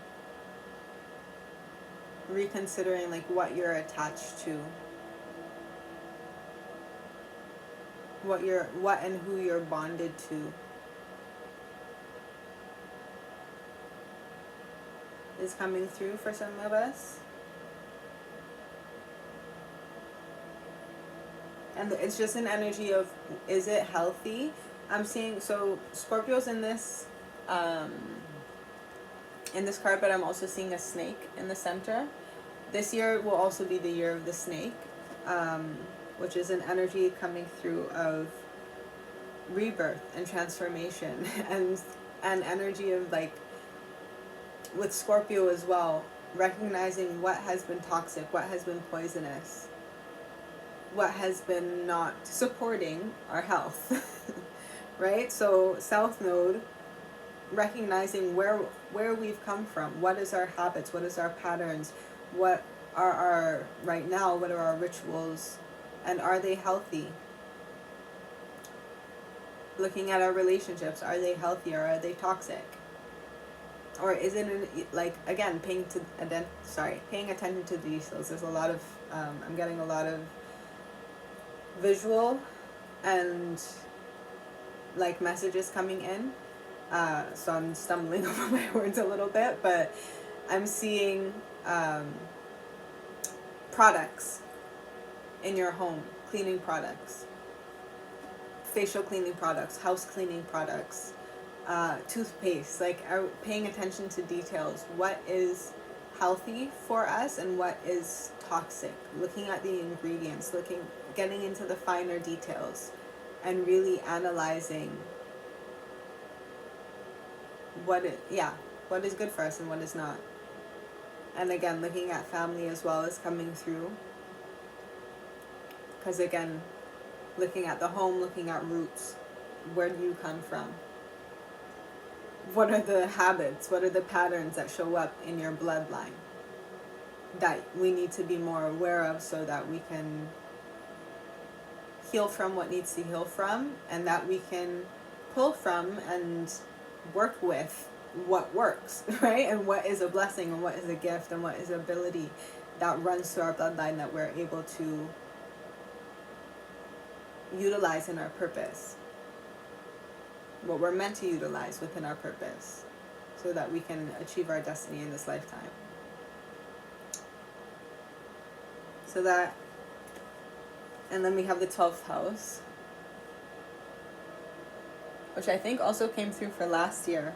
Reconsidering like what you're attached to. What and who you're bonded to. Is coming through for some of us. And it's just an energy of, is it healthy? I'm seeing, so Scorpio's in this card, but I'm also seeing a snake in the center. This year will also be the year of the snake, which is an energy coming through of rebirth and transformation and energy of like with Scorpio as well, recognizing what has been toxic, what has been poisonous, what has been not supporting our health. Right? So South Node, recognizing where we've come from, what is our habits, what is our patterns, what are our right now, what are our rituals, and are they healthy? Looking at our relationships, are they healthy or are they toxic? Or is it like, again, paying attention to the details. There's a lot of I'm getting a lot of visual and like messages coming in, so I'm stumbling over my words a little bit, but I'm seeing products in your home, cleaning products, facial cleaning products, house cleaning products, toothpaste, like paying attention to details. What is healthy for us and what is toxic? Looking at the ingredients, getting into the finer details, and really analyzing what is good for us and what is not. And again, looking at family as well is coming through. Because again, looking at the home, looking at roots. Where do you come from? What are the habits? What are the patterns that show up in your bloodline that we need to be more aware of so that we can heal from what needs to heal from, and that we can pull from and work with what works, right? And what is a blessing and what is a gift and what is an ability that runs through our bloodline that we're able to utilize in our purpose, what we're meant to utilize within our purpose, so that we can achieve our destiny in this lifetime. So that, and then we have the 12th house, which I think also came through for last year.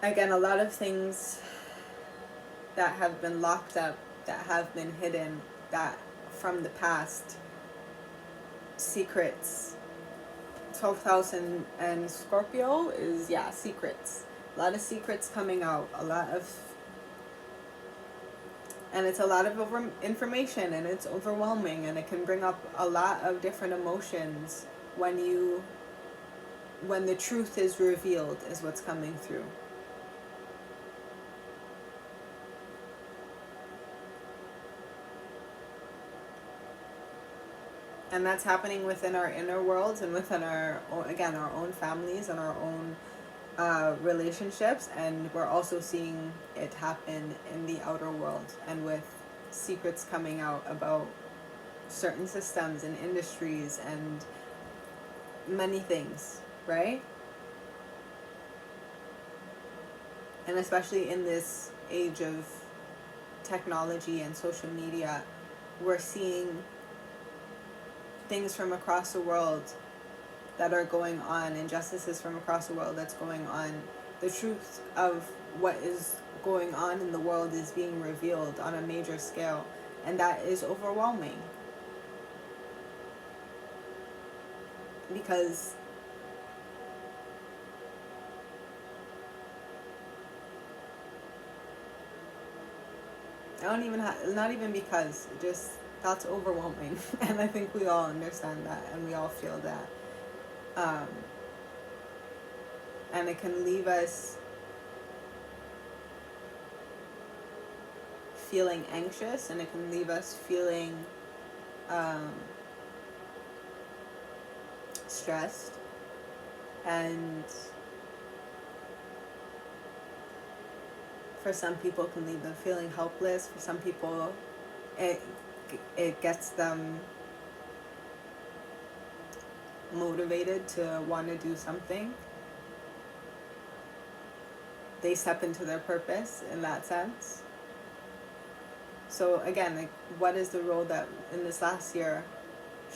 Again, a lot of things that have been locked up, that have been hidden, that from the past, secrets. 12th house and Scorpio is, secrets. A lot of secrets coming out, and it's a lot of information, and it's overwhelming, and it can bring up a lot of different emotions when the truth is revealed, is what's coming through. And that's happening within our inner worlds and within our own families and our own relationships, and we're also seeing it happen in the outer world, and with secrets coming out about certain systems and industries and many things, right? And especially in this age of technology and social media, we're seeing things from across the world that are going on, injustices from across the world that's going on. The truth of what is going on in the world is being revealed on a major scale, and that is overwhelming. Because not even because, just that's overwhelming. And I think we all understand that, and we all feel that. And it can leave us feeling anxious, and it can leave us feeling stressed, and for some people it can leave them feeling helpless. For some people it gets them motivated to want to do something. They step into their purpose in that sense. So again, like, what is the role that in this last year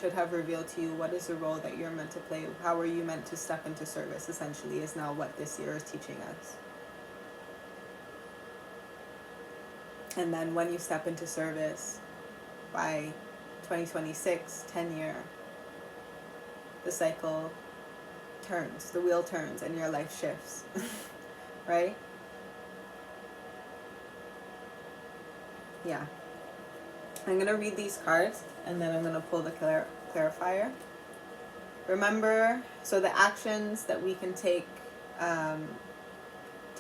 should have revealed to you? What is the role that you're meant to play? How are you meant to step into service, essentially, is now what this year is teaching us. And then when you step into service by 2026, 10-year, the cycle turns, the wheel turns, and your life shifts, right? Yeah. I'm going to read these cards, and then I'm going to pull the clarifier. Remember, so the actions that we can take to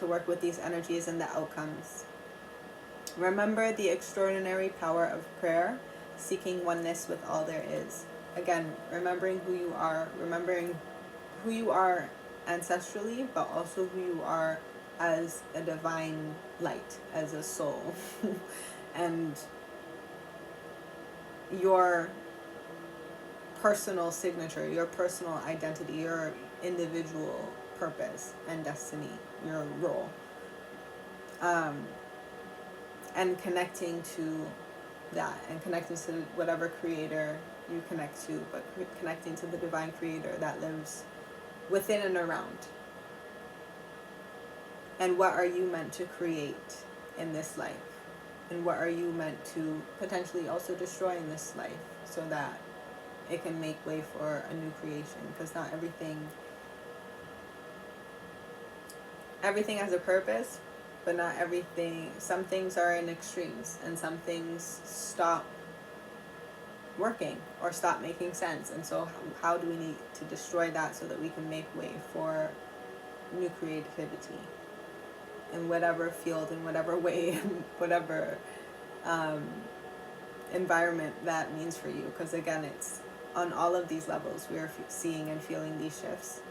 work with these energies and the outcomes. Remember the extraordinary power of prayer, seeking oneness with all there is. Again, remembering who you are ancestrally, but also who you are as a divine light, as a soul. And your personal signature, your personal identity, your individual purpose and destiny, your role. And connecting to that, and connecting to whatever creator you connect to, but connecting to the divine creator that lives within and around. And what are you meant to create in this life? And what are you meant to potentially also destroy in this life, so that it can make way for a new creation? Because not everything has a purpose, but not everything. Some things are in extremes, and some things stop working or stop making sense. And so how do we need to destroy that so that we can make way for new creativity in whatever field, in whatever way, in whatever environment that means for you? Because again, it's on all of these levels we are seeing and feeling these shifts.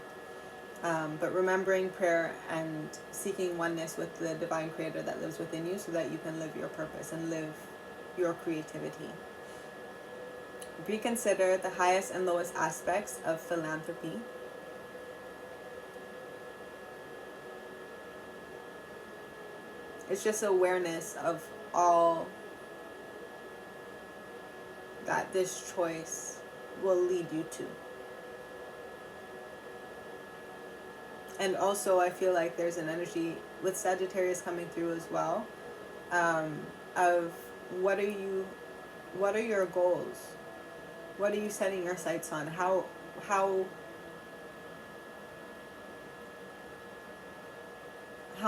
But remembering prayer and seeking oneness with the divine creator that lives within you, so that you can live your purpose and live your creativity. Reconsider the highest and lowest aspects of philanthropy. It's just awareness of all that this choice will lead you to. And also, I feel like there's an energy with Sagittarius coming through as well, of what are your goals? What are you setting your sights on? How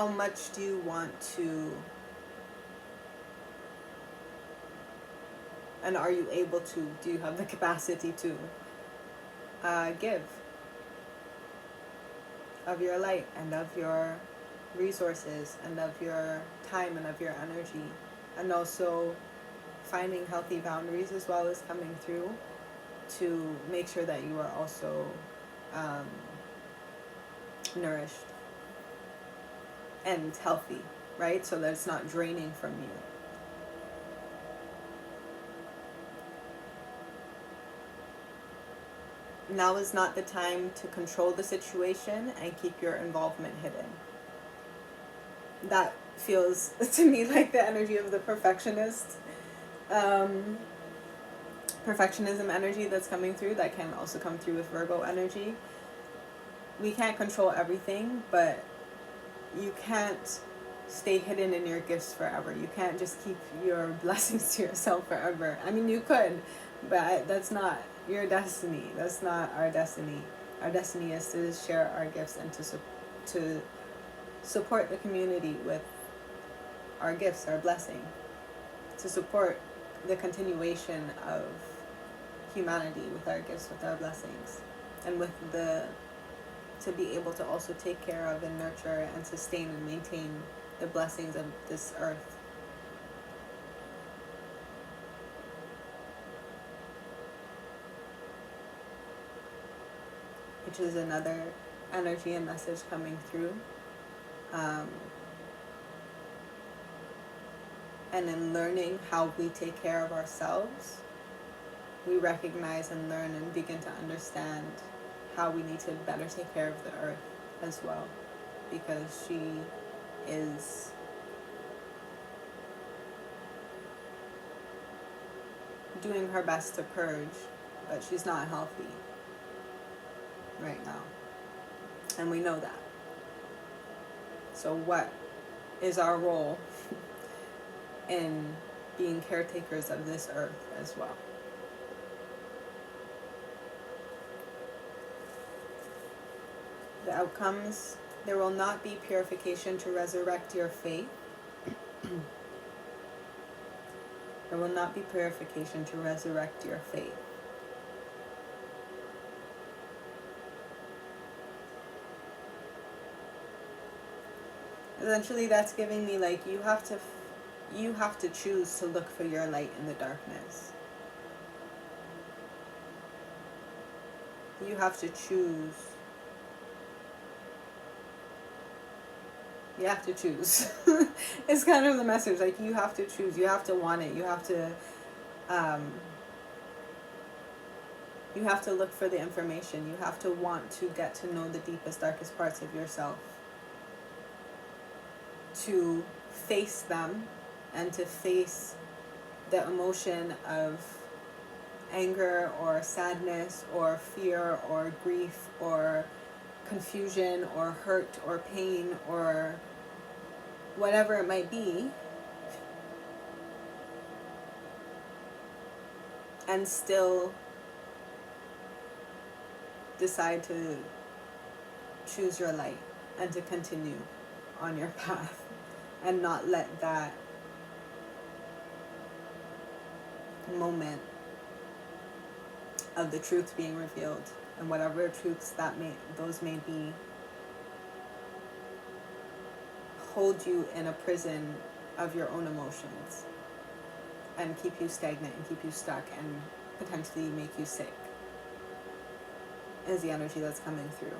much do you want to, and are you able to, do you have the capacity to give of your light and of your resources and of your time and of your energy? And also finding healthy boundaries as well as coming through to make sure that you are also nourished and healthy, right? So that it's not draining from you. Now is not the time to control the situation and keep your involvement hidden. That feels to me like the energy of the perfectionist. Perfectionism energy that's coming through, that can also come through with Virgo energy. We can't control everything, but you can't stay hidden in your gifts forever. You can't just keep your blessings to yourself forever. I mean, you could, but that's not your destiny. That's not our destiny. Our destiny is to share our gifts and to support the community with our gifts, our blessing, to support the continuation of humanity with our gifts, with our blessings, and with to be able to also take care of and nurture and sustain and maintain the blessings of this earth. Which is another energy and message coming through. And in learning how we take care of ourselves, we recognize and learn and begin to understand how we need to better take care of the earth as well, because she is doing her best to purge, but she's not healthy right now, and we know that. So what is our role in being caretakers of this earth as well? The outcomes: there will not be purification to resurrect your faith. There will not be purification to resurrect your faith. Essentially, that's giving me like you have to choose to look for your light in the darkness. You have to choose. You have to choose. It's kind of the message. Like, you have to choose. You have to want it. You have to look for the information. You have to want to get to know the deepest, darkest parts of yourself. To face them and to face the emotion of anger or sadness or fear or grief or confusion or hurt or pain or whatever it might be, and still decide to choose your light and to continue on your path and not let that moment of the truth being revealed, and whatever truths those may be, hold you in a prison of your own emotions and keep you stagnant and keep you stuck and potentially make you sick, is the energy that's coming through.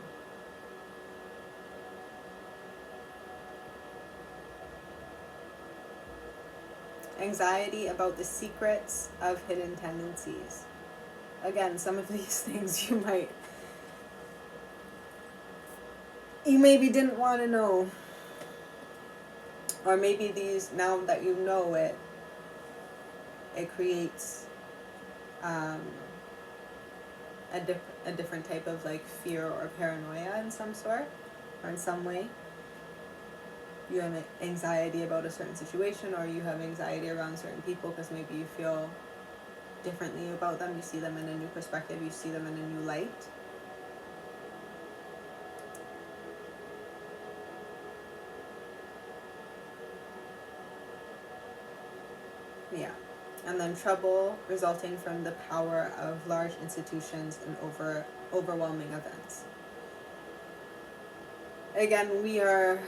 Anxiety about the secrets of hidden tendencies. Again, some of these things you maybe didn't want to know, or maybe these, now that you know it, it creates a different type of like fear or paranoia in some sort or in some way. You have anxiety about a certain situation, or you have anxiety around certain people because maybe you feel differently about them. You see them in a new perspective. You see them in a new light. Yeah. And then trouble resulting from the power of large institutions and overwhelming events. Again, we are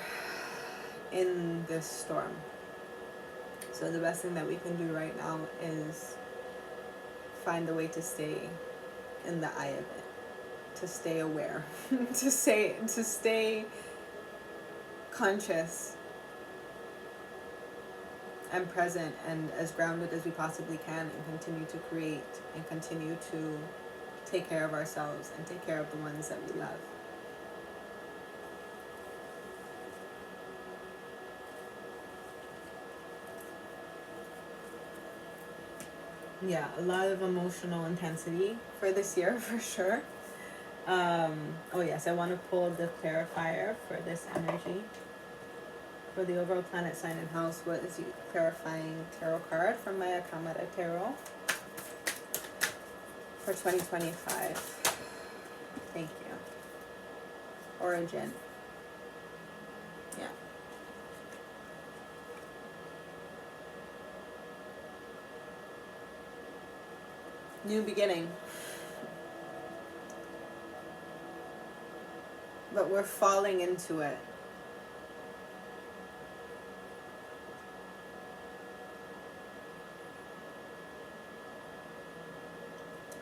in this storm. So the best thing that we can do right now is find a way to stay in the eye of it, to stay aware, to stay conscious and present and as grounded as we possibly can, and continue to create and continue to take care of ourselves and take care of the ones that we love. Yeah, a lot of emotional intensity for this year, for sure. Oh yes, I want to pull the clarifier for this energy. For the overall planet sign and house, what is the clarifying tarot card from my Akamara Tarot for 2025? Thank you. Origin. Yeah. New beginning. But we're falling into it.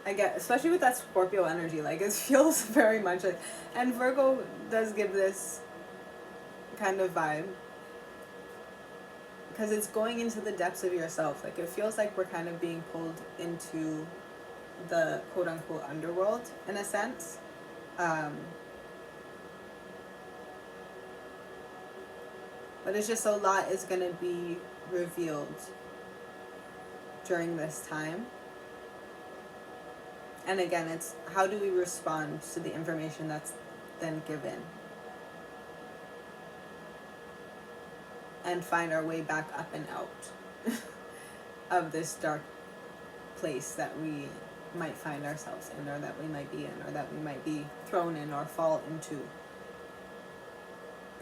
I get, especially with that Scorpio energy, like it feels very much like, and Virgo does give this kind of vibe, because it's going into the depths of yourself. Like it feels like we're kind of being pulled into the quote unquote underworld in a sense. But it's just a lot is going to be revealed during this time. And again, it's how do we respond to the information that's then given, and find our way back up and out of this dark place that we might find ourselves in, or that we might be in, or that we might be thrown in or fall into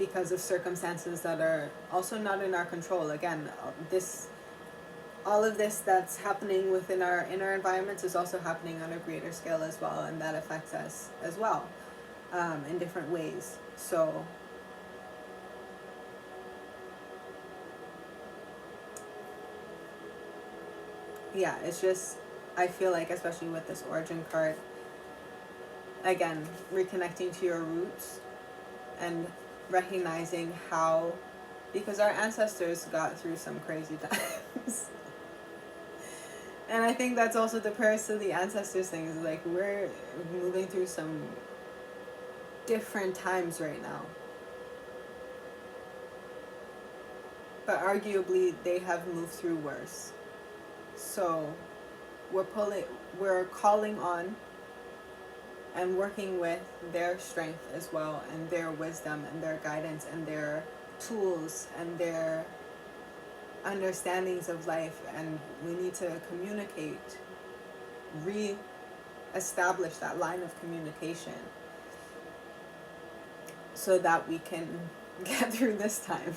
because of circumstances that are also not in our control. Again, all of this that's happening within our inner environments is also happening on a greater scale as well, and that affects us as well, in different ways. So yeah, it's just, I feel like, especially with this origin card, again, reconnecting to your roots and recognizing how, because our ancestors got through some crazy times. And I think that's also the prayers to the ancestors thing, is like, we're moving through some different times right now. But arguably, they have moved through worse. So we're calling on and working with their strength as well, and their wisdom and their guidance and their tools and their understandings of life. And we need to communicate, re-establish that line of communication so that we can get through this time,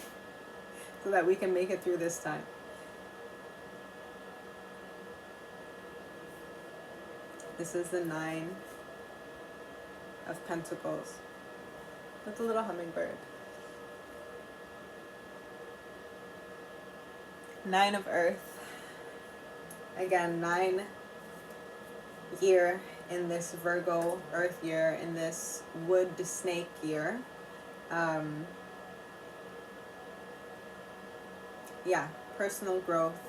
so that we can make it through this time. This is the 9 of Pentacles with the little hummingbird. 9 of Earth. Again, 9 year in this Virgo Earth year, in this wood snake year. Yeah, personal growth,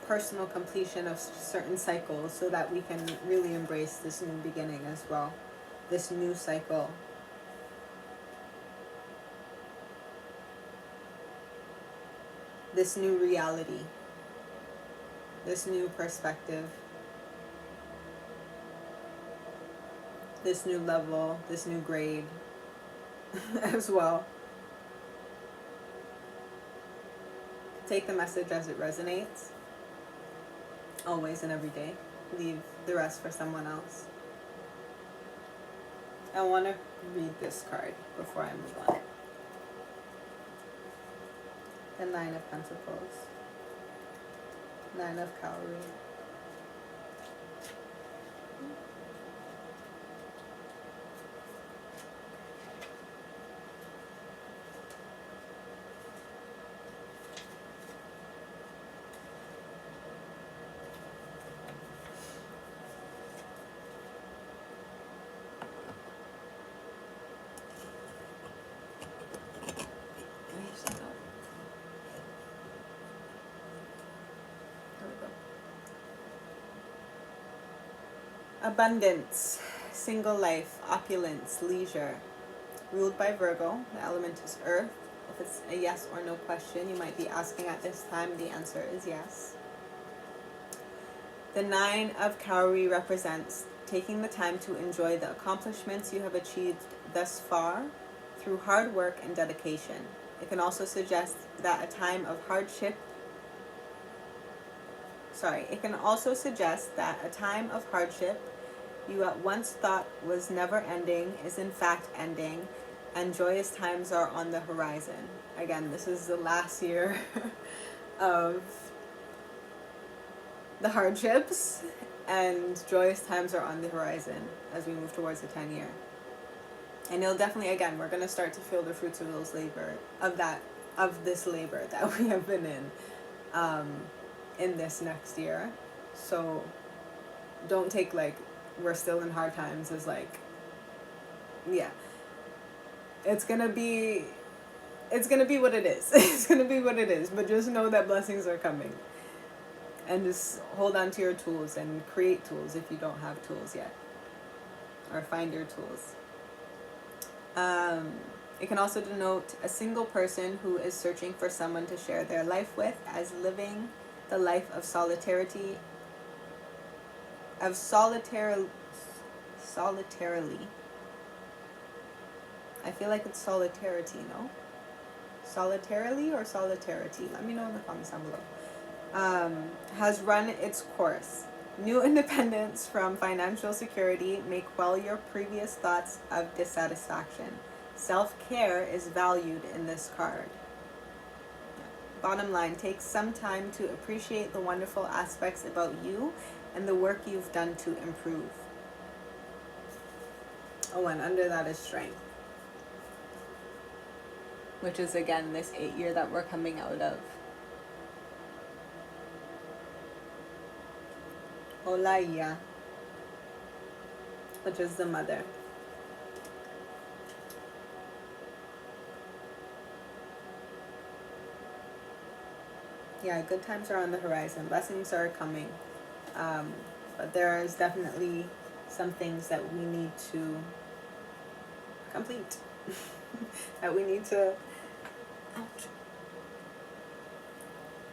personal completion of certain cycles, so that we can really embrace this new beginning as well, this new cycle. This new reality, this new perspective, this new level, this new grade as well. Take the message as it resonates, always and every day. Leave the rest for someone else. I want to read this card before I move on. The 9 of Pentacles. 9 of Colibri. Abundance, single life, opulence, leisure. Ruled by Virgo. The element is earth. If it's a yes or no question you might be asking at this time, the answer is yes. The 9 of Colibri represents taking the time to enjoy the accomplishments you have achieved thus far through hard work and dedication. It can also suggest that a time of hardship you at once thought was never ending is in fact ending, and joyous times are on the horizon. Again, this is the last year of the hardships, and joyous times are on the horizon as we move towards the 10-year. And you'll definitely, again, we're going to start to feel the fruits of those labor, of this labor that we have been in this next year. So don't take, like, we're still in hard times as, like, yeah, it's gonna be what it is. It's gonna be what it is, but just know that blessings are coming, and just hold on to your tools and create tools if you don't have tools yet, or find your tools. It can also denote a single person who is searching for someone to share their life with, as living the life of solitarily. I feel like it's solitarity, no? Solitarily or solitarity? Let me know in the comments down below. Has run its course. New independence from financial security may quell your previous thoughts of dissatisfaction. Self-care is valued in this card. Bottom line, take some time to appreciate the wonderful aspects about you and the work you've done to improve. Oh, and under that is strength, which is again this 8 year that we're coming out of. Olaya, which is the mother. Yeah, good times are on the horizon. Blessings are coming. But there's definitely some things that we need to complete. That we need to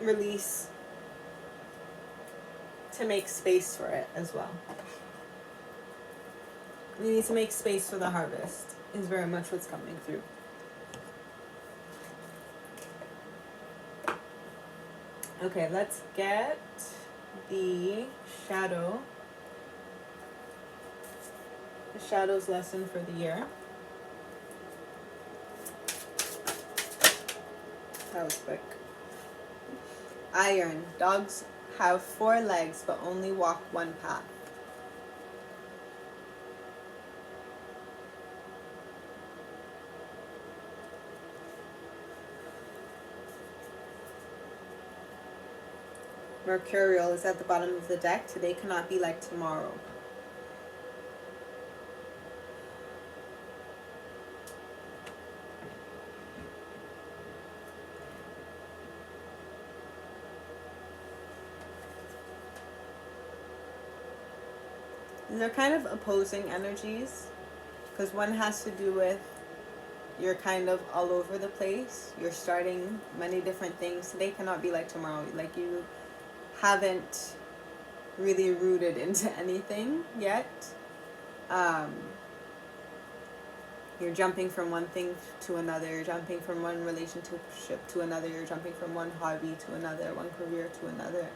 release to make space for it as well. We need to make space for the harvest is very much what's coming through. Okay, let's get the shadow. The shadow's lesson for the year. That was quick. Iron. Dogs have 4 legs but only walk 1 path. Mercurial is at the bottom of the deck. Today cannot be like tomorrow. These are kind of opposing energies, because one has to do with you're kind of all over the place. You're starting many different things. Today cannot be like tomorrow. Like you haven't really rooted into anything yet. You're jumping from one thing to another. You're jumping from one relationship to another. You're jumping from one hobby to another, one career to another.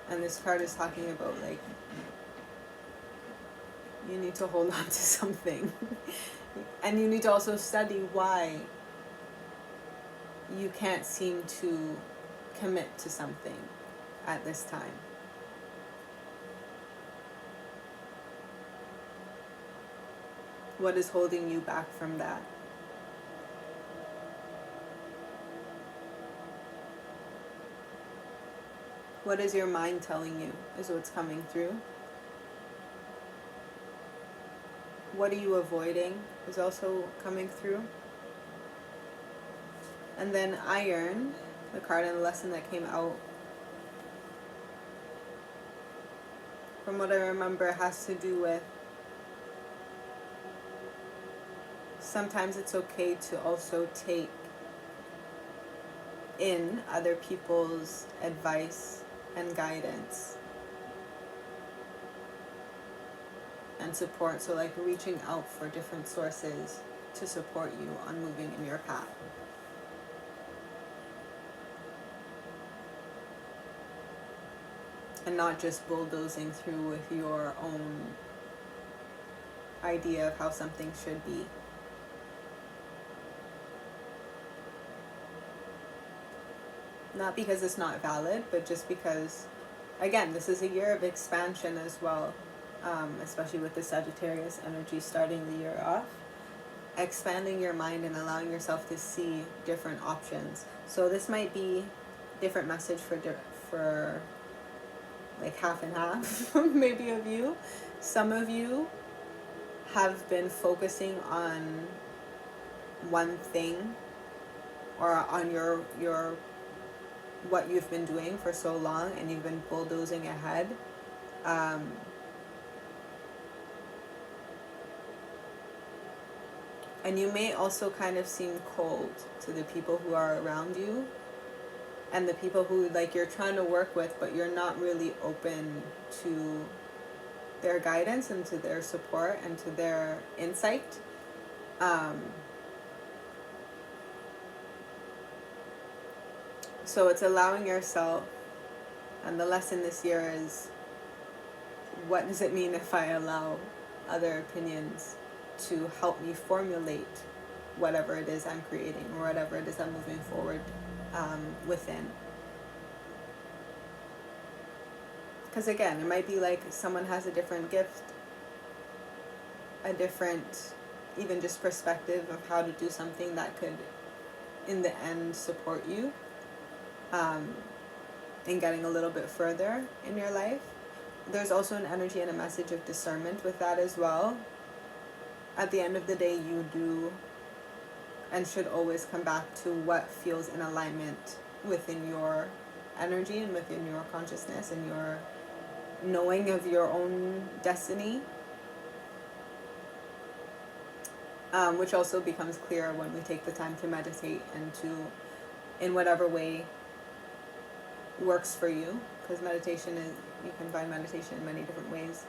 And this card is talking about, like, you need to hold on to something. And you need to also study why you can't seem to commit to something at this time. What is holding you back from that? What is your mind telling you is what's coming through. What are you avoiding is also coming through. And then Iron, the card and the lesson that came out, from what I remember, has to do with sometimes it's okay to also take in other people's advice and guidance and support. So like reaching out for different sources to support you on moving in your path. And not just bulldozing through with your own idea of how something should be. Not because it's not valid, but just because, again, this is a year of expansion as well, especially with the Sagittarius energy starting the year off. Expanding your mind and allowing yourself to see different options. So this might be different message for like half and half, maybe of you. Some of you have been focusing on one thing or on your what you've been doing for so long, and you've been bulldozing ahead. And you may also kind of seem cold to the people who are around you and the people who like you're trying to work with, but you're not really open to their guidance and to their support and to their insight. So it's allowing yourself, and the lesson this year is, what does it mean if I allow other opinions to help me formulate whatever it is I'm creating or whatever it is I'm moving forward within. Because again, it might be like someone has a different gift, a different even just perspective of how to do something that could in the end support you in getting a little bit further in your life. There's also an energy and a message of discernment with that as well. At the end of the day, you do and should always come back to what feels in alignment within your energy and within your consciousness and your knowing of your own destiny, which also becomes clear when we take the time to meditate and to, in whatever way works for you, because meditation is, you can find meditation in many different ways,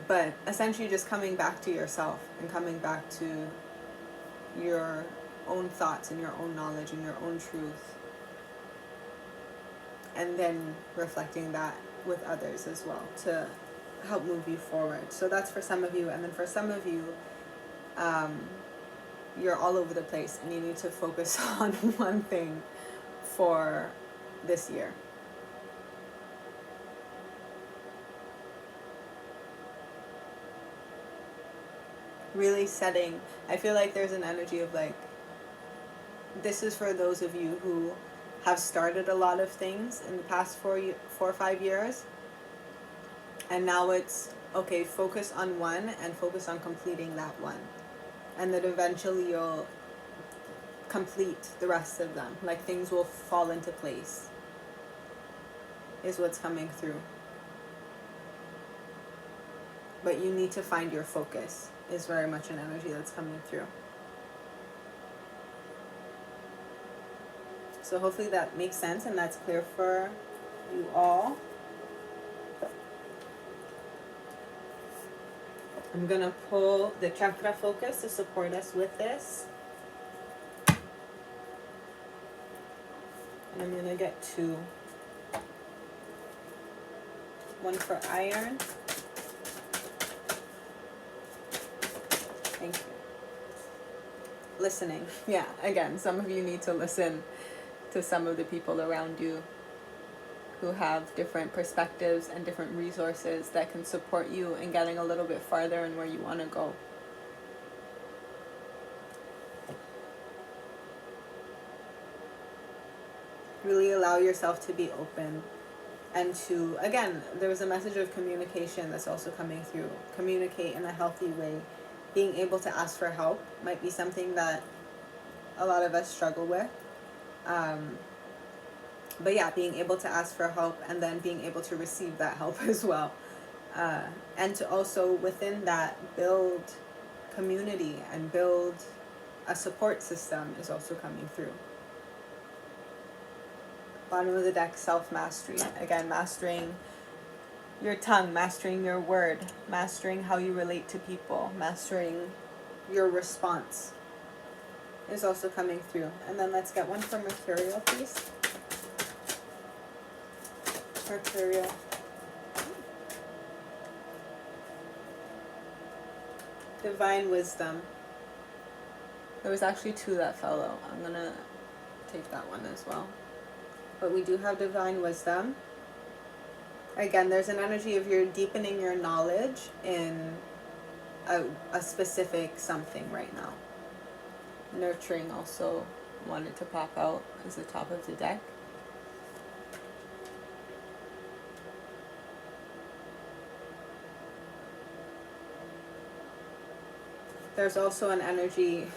but essentially just coming back to yourself and coming back to your own thoughts and your own knowledge and your own truth, and then reflecting that with others as well to help move you forward. So that's for some of you. And then for some of you, you're all over the place and you need to focus on one thing for this year. Really setting, I feel like there's an energy of like, this is for those of you who have started a lot of things in the past 4 or 5 years, and now it's okay, focus on one and focus on completing that one, and that eventually you'll complete the rest of them, like things will fall into place, is what's coming through. But you need to find your focus, is very much an energy that's coming through. So hopefully that makes sense and that's clear for you all. I'm going to pull the chakra focus to support us with this. And I'm going to get two. One for iron. Thank you. Listening. Yeah, again, some of you need to listen to some of the people around you who have different perspectives and different resources that can support you in getting a little bit farther in where you want to go. Really allow yourself to be open and to, again, there was a message of communication that's also coming through. Communicate in a healthy way. Being able to ask for help might be something that a lot of us struggle with. But yeah, being able to ask for help and then being able to receive that help as well. And to also within that build community and build a support system is also coming through. Bottom of the deck, self-mastery. Again, mastering your tongue, mastering your word, mastering how you relate to people, mastering your response is also coming through. And then let's get one for Mercurial, please. Mercurial. Divine wisdom. There was actually two that fell out. I'm going to take that one as well. But we do have divine wisdom. Again, there's an energy of you're deepening your knowledge in a specific something right now. Nurturing also wanted to pop out as the top of the deck. There's also an energy,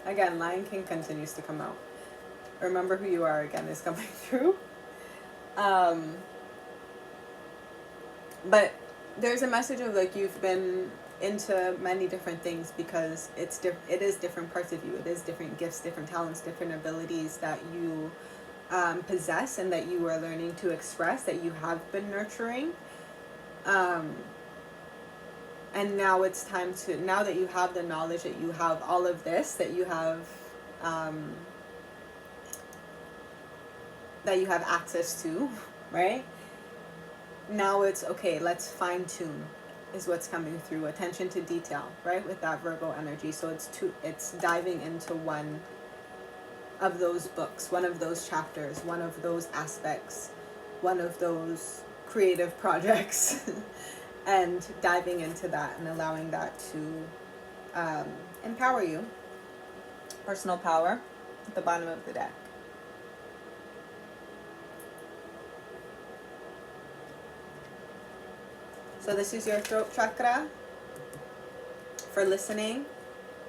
again, Lion King continues to come out. Remember who you are again is coming through. But there's a message of like you've been into many different things because it is different parts of you. It is different gifts, different talents, different abilities that you possess and that you are learning to express, that you have been nurturing. And now it's time to, now that you have the knowledge, that you have all of this, that you have access to, right? now it's okay, let's fine tune is what's coming through. Attention to detail, right? With that Virgo energy. So it's diving into one of those books, one of those chapters, one of those aspects, one of those creative projects and diving into that and allowing that to empower you. Personal power at the bottom of the deck. So this is your throat chakra for listening,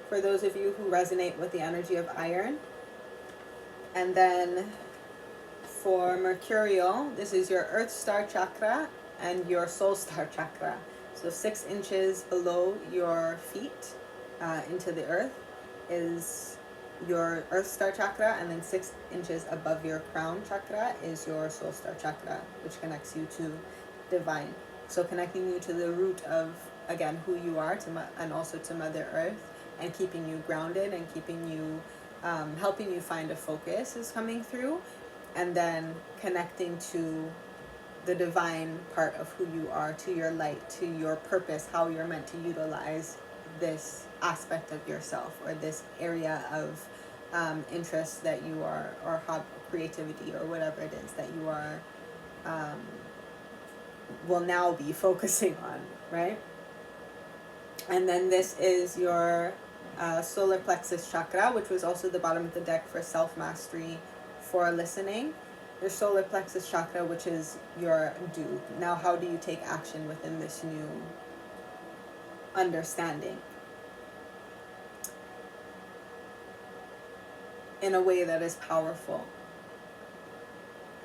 for those of you who resonate with the energy of iron. And then for Mercurial, this is your Earth Star chakra and your Soul Star chakra. So 6 inches below your feet into the earth is your Earth Star chakra, and then 6 inches above your crown chakra is your Soul Star chakra, which connects you to divine. So connecting you to the root of, again, who you are, and also to Mother Earth, and keeping you grounded and keeping you, helping you find a focus is coming through. And then connecting to the divine part of who you are, to your light, to your purpose, how you're meant to utilize this aspect of yourself, or this area of interest that you are, or creativity, or whatever it is that you are, will now be focusing on, right? And then this is your solar plexus chakra, which was also the bottom of the deck for self-mastery, for listening. Your solar plexus chakra, which is your do. Now, how do you take action within this new understanding in a way that is powerful,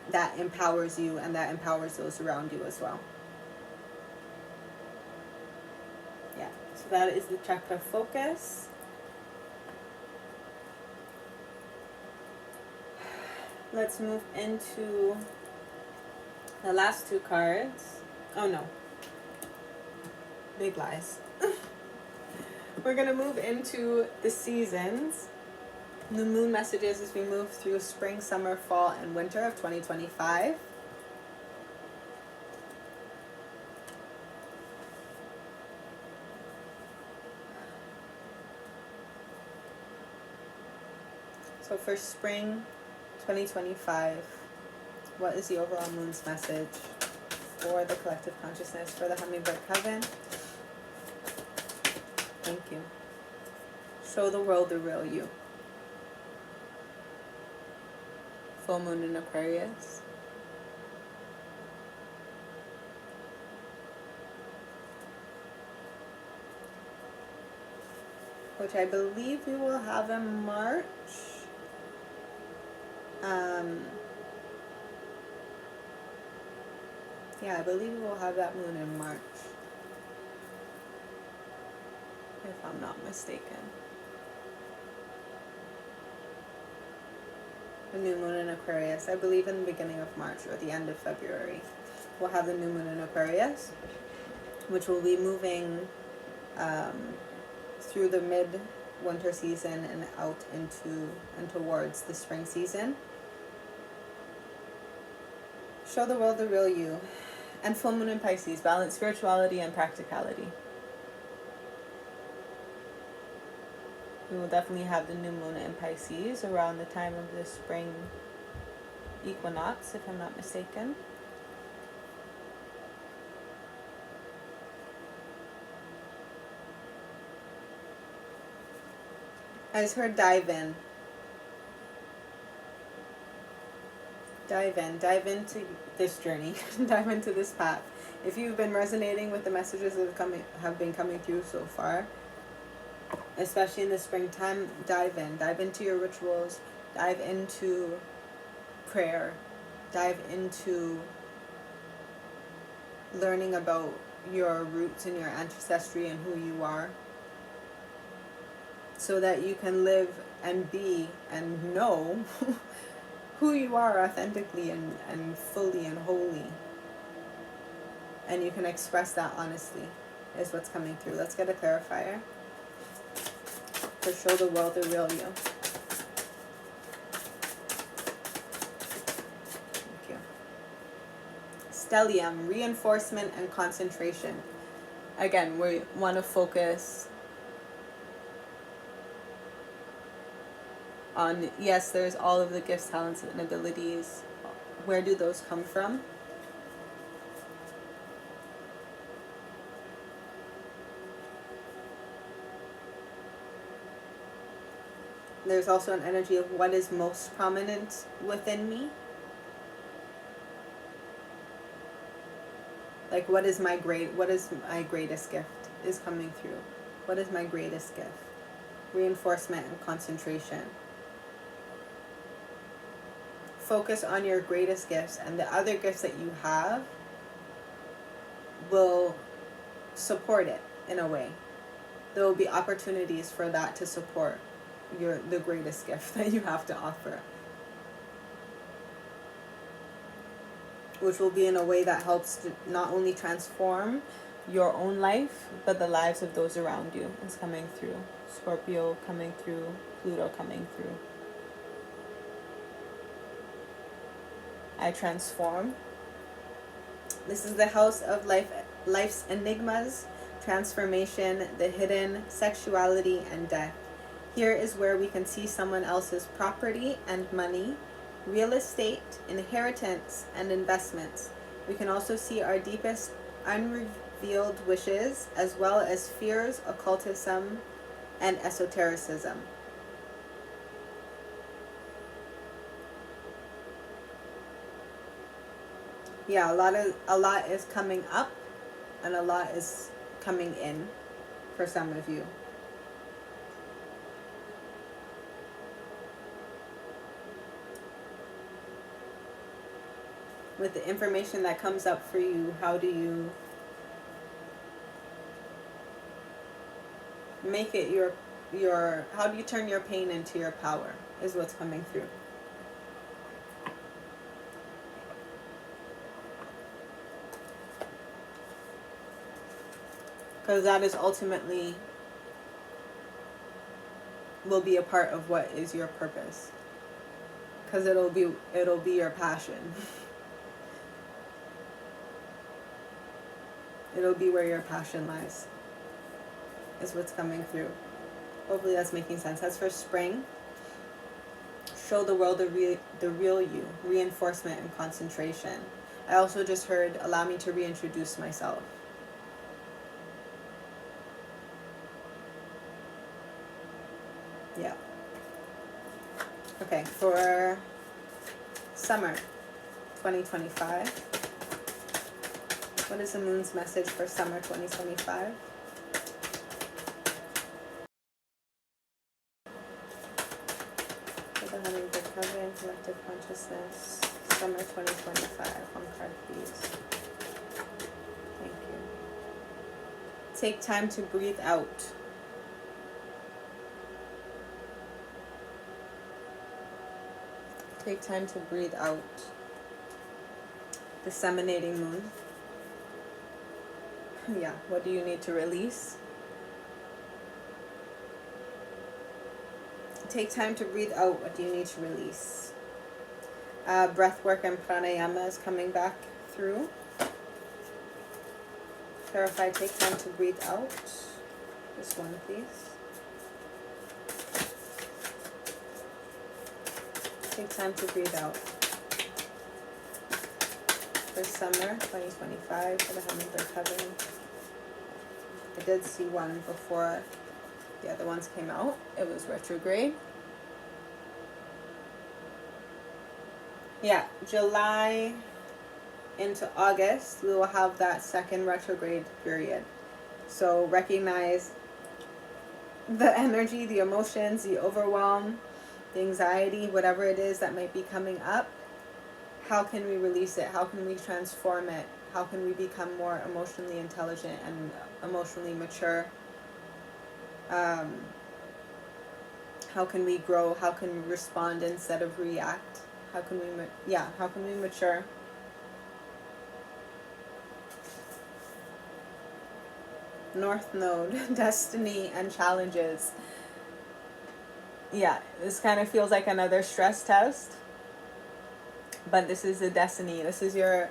that empowers you and that empowers those around you as well? Yeah, so that is the chakra focus. Let's move into the last 2 cards. Oh no, big lies. We're going to move into the seasons, the moon messages as we move through spring, summer, fall, and winter of 2025. So for spring 2025, what is the overall moon's message for the collective consciousness for the Hummingbird Coven? Thank you. Show the world the real you. Full moon in Aquarius. Which I believe we will have in March. Yeah, I believe we will have that moon in March, if I'm not mistaken. The new moon in Aquarius, I believe in the beginning of March or the end of February, we'll have the new moon in Aquarius, which will be moving through the mid-winter season and out into and towards the spring season. Show the world the real you. And full moon in Pisces, balance spirituality and practicality. We will definitely have the new moon in Pisces around the time of the spring equinox, if I'm not mistaken. I just heard dive in. Dive into this journey. Dive into this path. If you've been resonating with the messages that have been coming through so far, especially in the springtime, dive into your rituals, dive into prayer, dive into learning about your roots and your ancestry and who you are, so that you can live and be and know who you are authentically and fully and wholly. And you can express that honestly, is what's coming through. Let's get a clarifier to show the world the real you. Thank you. stellium, reinforcement and concentration. Again, we want to focus on, yes, there's all of the gifts, talents, and abilities. Where do those come from? There's also an energy of what is most prominent within me. Like, what is my greatest gift is coming through. What is my greatest gift? Reinforcement and concentration. Focus on your greatest gifts, and the other gifts that you have will support it in a way. There will be opportunities for that to support the greatest gift that you have to offer, which will be in a way that helps to not only transform your own life, but the lives of those around you. Is coming through. Scorpio coming through, Pluto coming through. I transform. This is the house of life's enigmas, transformation, the hidden, sexuality, and death. Here is where we can see someone else's property and money, real estate, inheritance, and investments. We can also see our deepest unrevealed wishes, as well as fears, occultism, and esotericism. Yeah, a lot is coming up, and a lot is coming in for some of you. With the information that comes up for you, how do you make it how do you turn your pain into your power is what's coming through. Because that is ultimately will be a part of what is your purpose. Because it'll be your passion. It'll be where your passion lies, is what's coming through. Hopefully that's making sense. That's for spring. Show the world the real you, reinforcement and concentration. I also just heard, allow me to reintroduce myself. Yeah. Okay, for summer 2025. What is the moon's message for summer 2025? For the Hummingbird Coven, collective consciousness, summer 2025. One card, please. Thank you. Take time to breathe out. Take time to breathe out. Disseminating moon. Yeah, what do you need to release? Take time to breathe out. What do you need to release? Breath work and pranayama is coming back through. Clarify, take time to breathe out. This one, please. Take time to breathe out. For summer 2025 for the Hummingbird Coven. I did see one before the other ones came out. It was retrograde. Yeah, July into August, we will have that second retrograde period. So recognize the energy, the emotions, the overwhelm, the anxiety, whatever it is that might be coming up. How can we release it? How can we transform it? How can we become more emotionally intelligent and emotionally mature? How can we grow? How can we respond instead of react? How can we mature? North Node, destiny and challenges. Yeah, this kind of feels like another stress test. But this is the destiny. This is your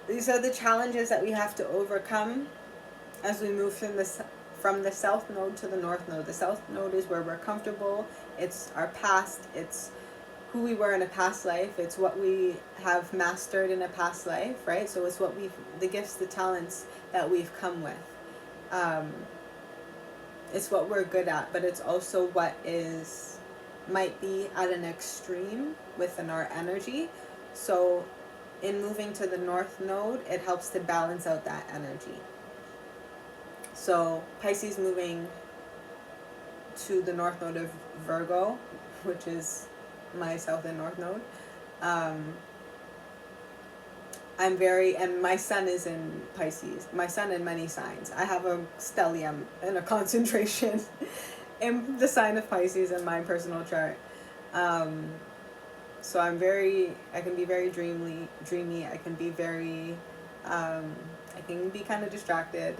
these are the challenges that we have to overcome as we move from the south node to the north node. The south node is where we're comfortable. It's our past. It's who we were in a past life. It's what we have mastered in a past life, right? So it's what the gifts, the talents that we've come with. It's what we're good at, but it's also what might be at an extreme within our energy. So in moving to the north node, it helps to balance out that energy. So Pisces moving to the north node of Virgo, which is my south and north node. And my sun is in Pisces. My sun in many signs. I have a stellium and a concentration in the sign of Pisces in my personal chart. So I can be very dreamy. I can be very, I can be kind of distracted.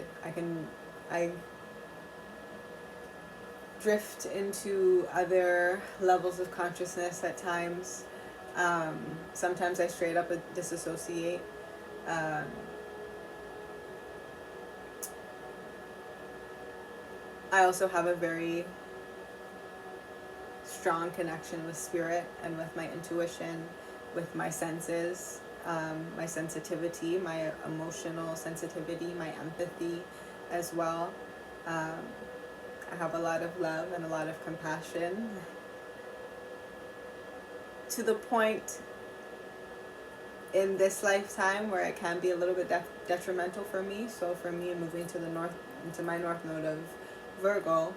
I drift into other levels of consciousness at times. Sometimes I straight up disassociate. I also have a very strong connection with spirit and with my intuition, with my senses, my sensitivity, my emotional sensitivity, my empathy as well. I have a lot of love and a lot of compassion, to the point in this lifetime where it can be a little bit detrimental for me. So for me, moving to the north, into my north node of Virgo,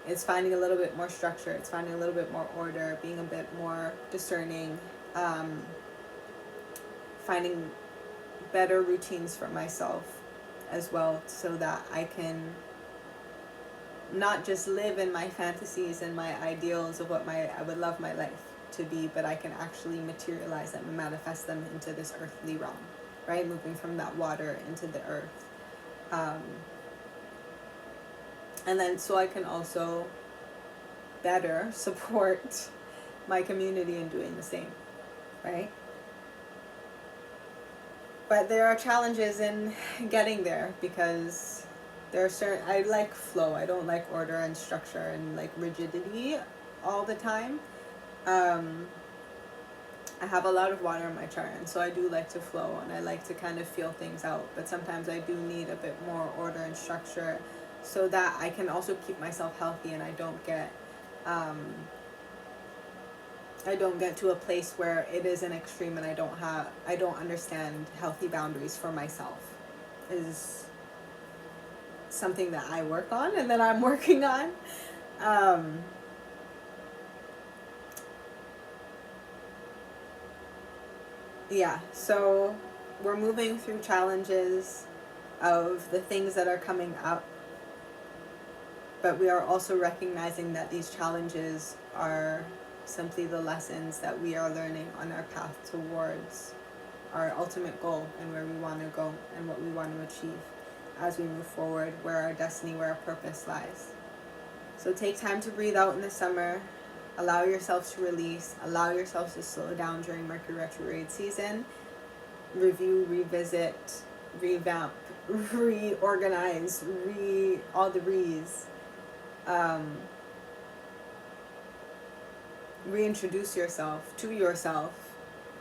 it's finding a little bit more structure. It's finding a little bit more order, being a bit more discerning, finding better routines for myself as well, so that I can not just live in my fantasies and my ideals of what I would love my life to be, but I can actually materialize them and manifest them into this earthly realm, right? Moving from that water into the earth. And then so I can also better support my community in doing the same, right? But there are challenges in getting there, because there are certain, I like flow. I don't like order and structure and like rigidity all the time. I have a lot of water in my chart, and so I do like to flow, and I like to kind of feel things out. But sometimes I do need a bit more order and structure, so that I can also keep myself healthy, and I don't get to a place where it is an extreme, and I don't understand healthy boundaries for myself. Is something that I work on, and that I'm working on. Yeah, so we're moving through challenges of the things that are coming up, but we are also recognizing that these challenges are simply the lessons that we are learning on our path towards our ultimate goal, and where we want to go and what we want to achieve as we move forward, where our destiny, where our purpose lies. So take time to breathe out in the summer. Allow yourself to release. Allow yourself to slow down during Mercury retrograde season. Review, revisit, revamp, reorganize, all the re's. Reintroduce yourself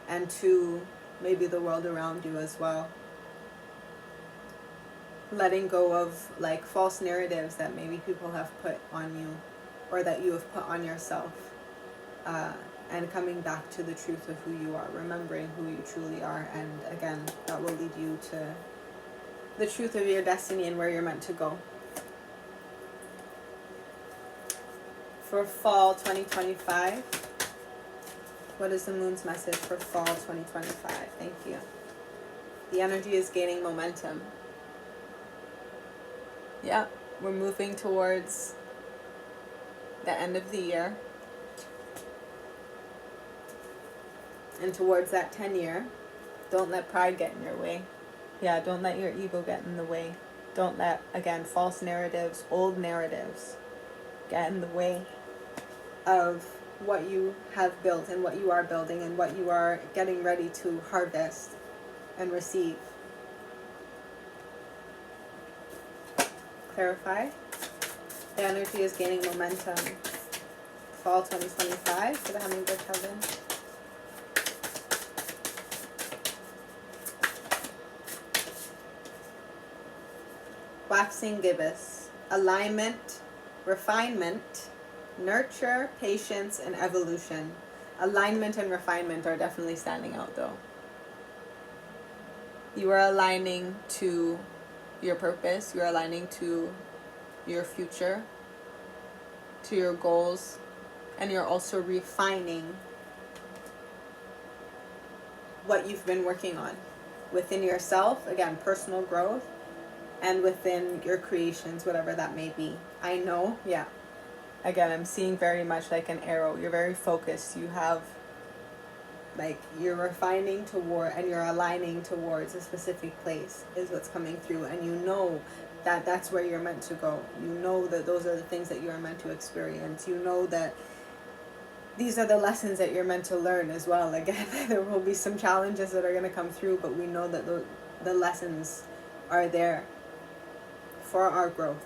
and to maybe the world around you as well. Letting go of like false narratives that maybe people have put on you, or that you have put on yourself, and coming back to the truth of who you are, remembering who you truly are, and again, that will lead you to the truth of your destiny and where you're meant to go. For fall 2025, what is the moon's message for fall 2025? Thank you. The energy is gaining momentum. Yeah, we're moving towards the end of the year and towards that 10-year. Don't let pride get in your way. Yeah, don't let your ego get in the way. Don't let, again, false narratives, old narratives get in the way of what you have built and what you are building and what you are getting ready to harvest and receive clarify. The energy is gaining momentum. Fall 2025 for the Hummingbird Coven. Waxing gibbous. Alignment, refinement, nurture, patience, and evolution. Alignment and refinement are definitely standing out though. You are aligning to your purpose. You're aligning to your future, to your goals, and you're also refining what you've been working on within yourself. Again, personal growth, and within your creations, whatever that may be. I know, yeah. Again, I'm seeing very much like an arrow. You're very focused. You have, like, you're refining toward and you're aligning towards a specific place is what's coming through. And you know that that's where you're meant to go. You know that those are the things that you're meant to experience. You know that these are the lessons that you're meant to learn as well. Again, there will be some challenges that are going to come through, but we know that the lessons are there for our growth.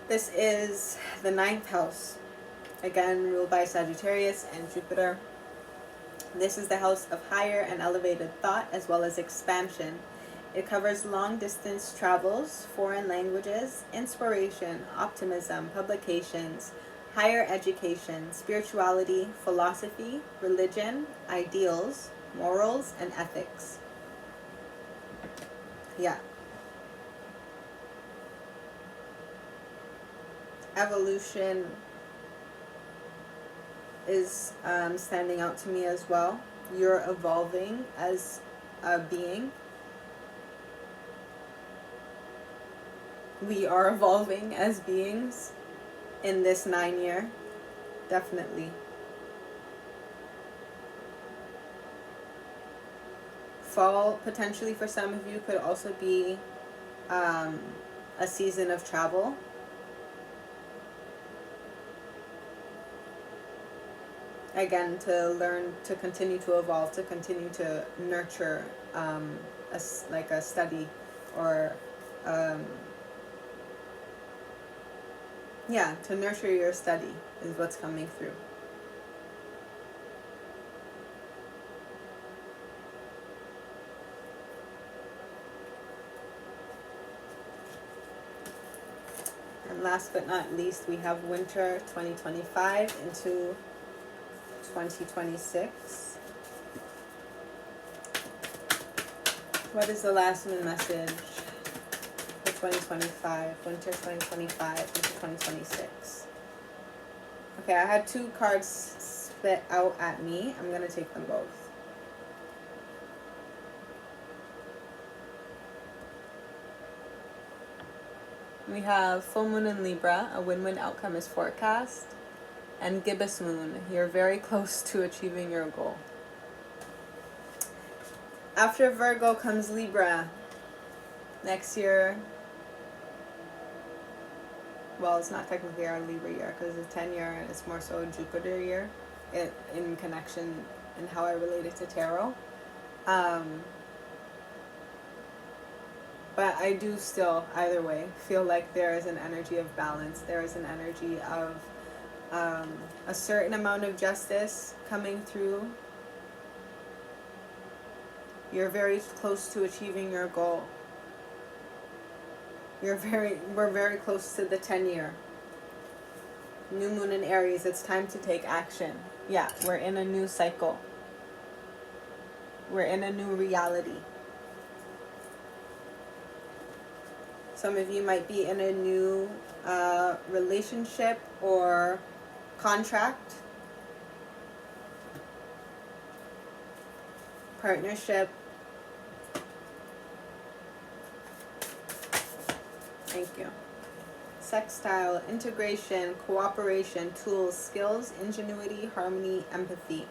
This is the 9th house, again ruled by Sagittarius and Jupiter. This is the house of higher and elevated thought as well as expansion. It covers long distance travels, foreign languages, inspiration, optimism, publications, higher education, spirituality, philosophy, religion, ideals, morals, and ethics. Yeah. Evolution is standing out to me as well. You're evolving as a being. We are evolving as beings in this 9 year. Definitely. Fall, potentially for some of you, could also be a season of travel. Again, to learn, to continue to evolve, to continue to nurture like a study or yeah, to nurture your study is what's coming through. And last but not least, we have winter 2025 into 2026. What is the last message for 2025, winter 2025 into 2026? Okay, I had 2 cards spit out at me. I'm going to take them both. We have full moon in Libra, a win-win outcome is forecast. And gibbous moon, you're very close to achieving your goal. After Virgo comes Libra. Next year, well, it's not technically our Libra year because it's a 10 year and it's more so a Jupiter year in connection and how I relate it to tarot. But I do still, either way, feel like there is an energy of balance. There is an energy of a certain amount of justice coming through. You're very close to achieving your goal. We're very close to the 10 year. New moon in Aries, it's time to take action. Yeah, we're in a new cycle. We're in a new reality. Some of you might be in a new relationship or contract, partnership. Thank you. Sextile, integration, cooperation, tools, skills, ingenuity, harmony, empathy.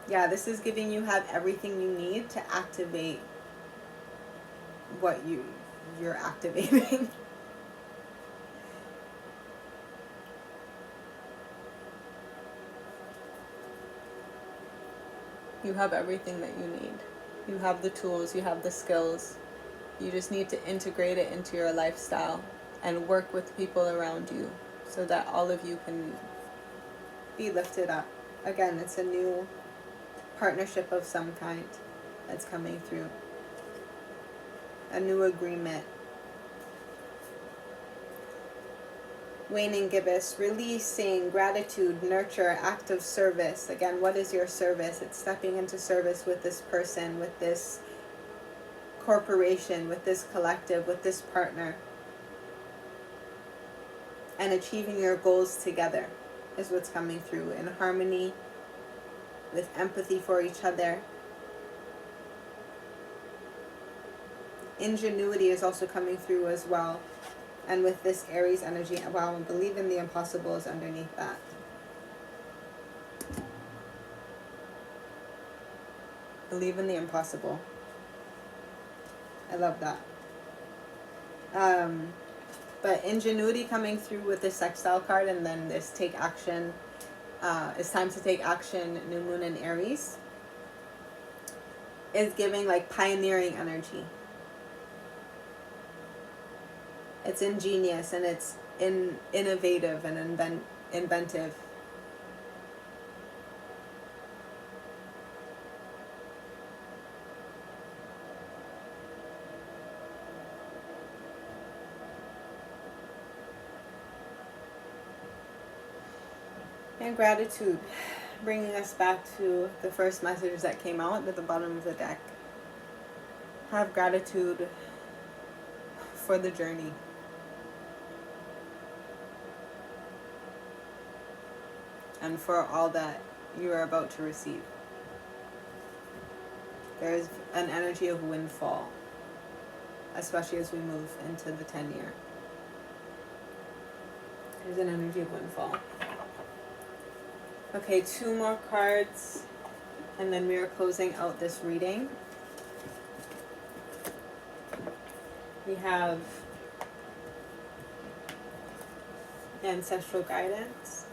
Yeah, this is giving you have everything you need to activate what you're activating. You have everything that you need. You have the tools, you have the skills. You just need to integrate it into your lifestyle and work with people around you so that all of you can be lifted up. Again, it's a new partnership of some kind that's coming through. A new agreement. Waning gibbous, releasing, gratitude, nurture, active service. Again, what is your service? It's stepping into service with this person, with this corporation, with this collective, with this partner. And achieving your goals together is what's coming through, in harmony, with empathy for each other. Ingenuity is also coming through as well. And with this Aries energy, wow, I believe in the impossible is underneath that. Believe in the impossible. I love that. But ingenuity coming through with the sextile card, and then this take action. It's time to take action, new moon in Aries. Is giving like pioneering energy. It's ingenious and it's innovative and inventive. And gratitude, bringing us back to the first message that came out at the bottom of the deck. Have gratitude for the journey. And for all that you are about to receive. There is an energy of windfall, especially as we move into the 10-year. There's an energy of windfall. Okay, 2 more cards, and then we are closing out this reading. We have Ancestral guidance,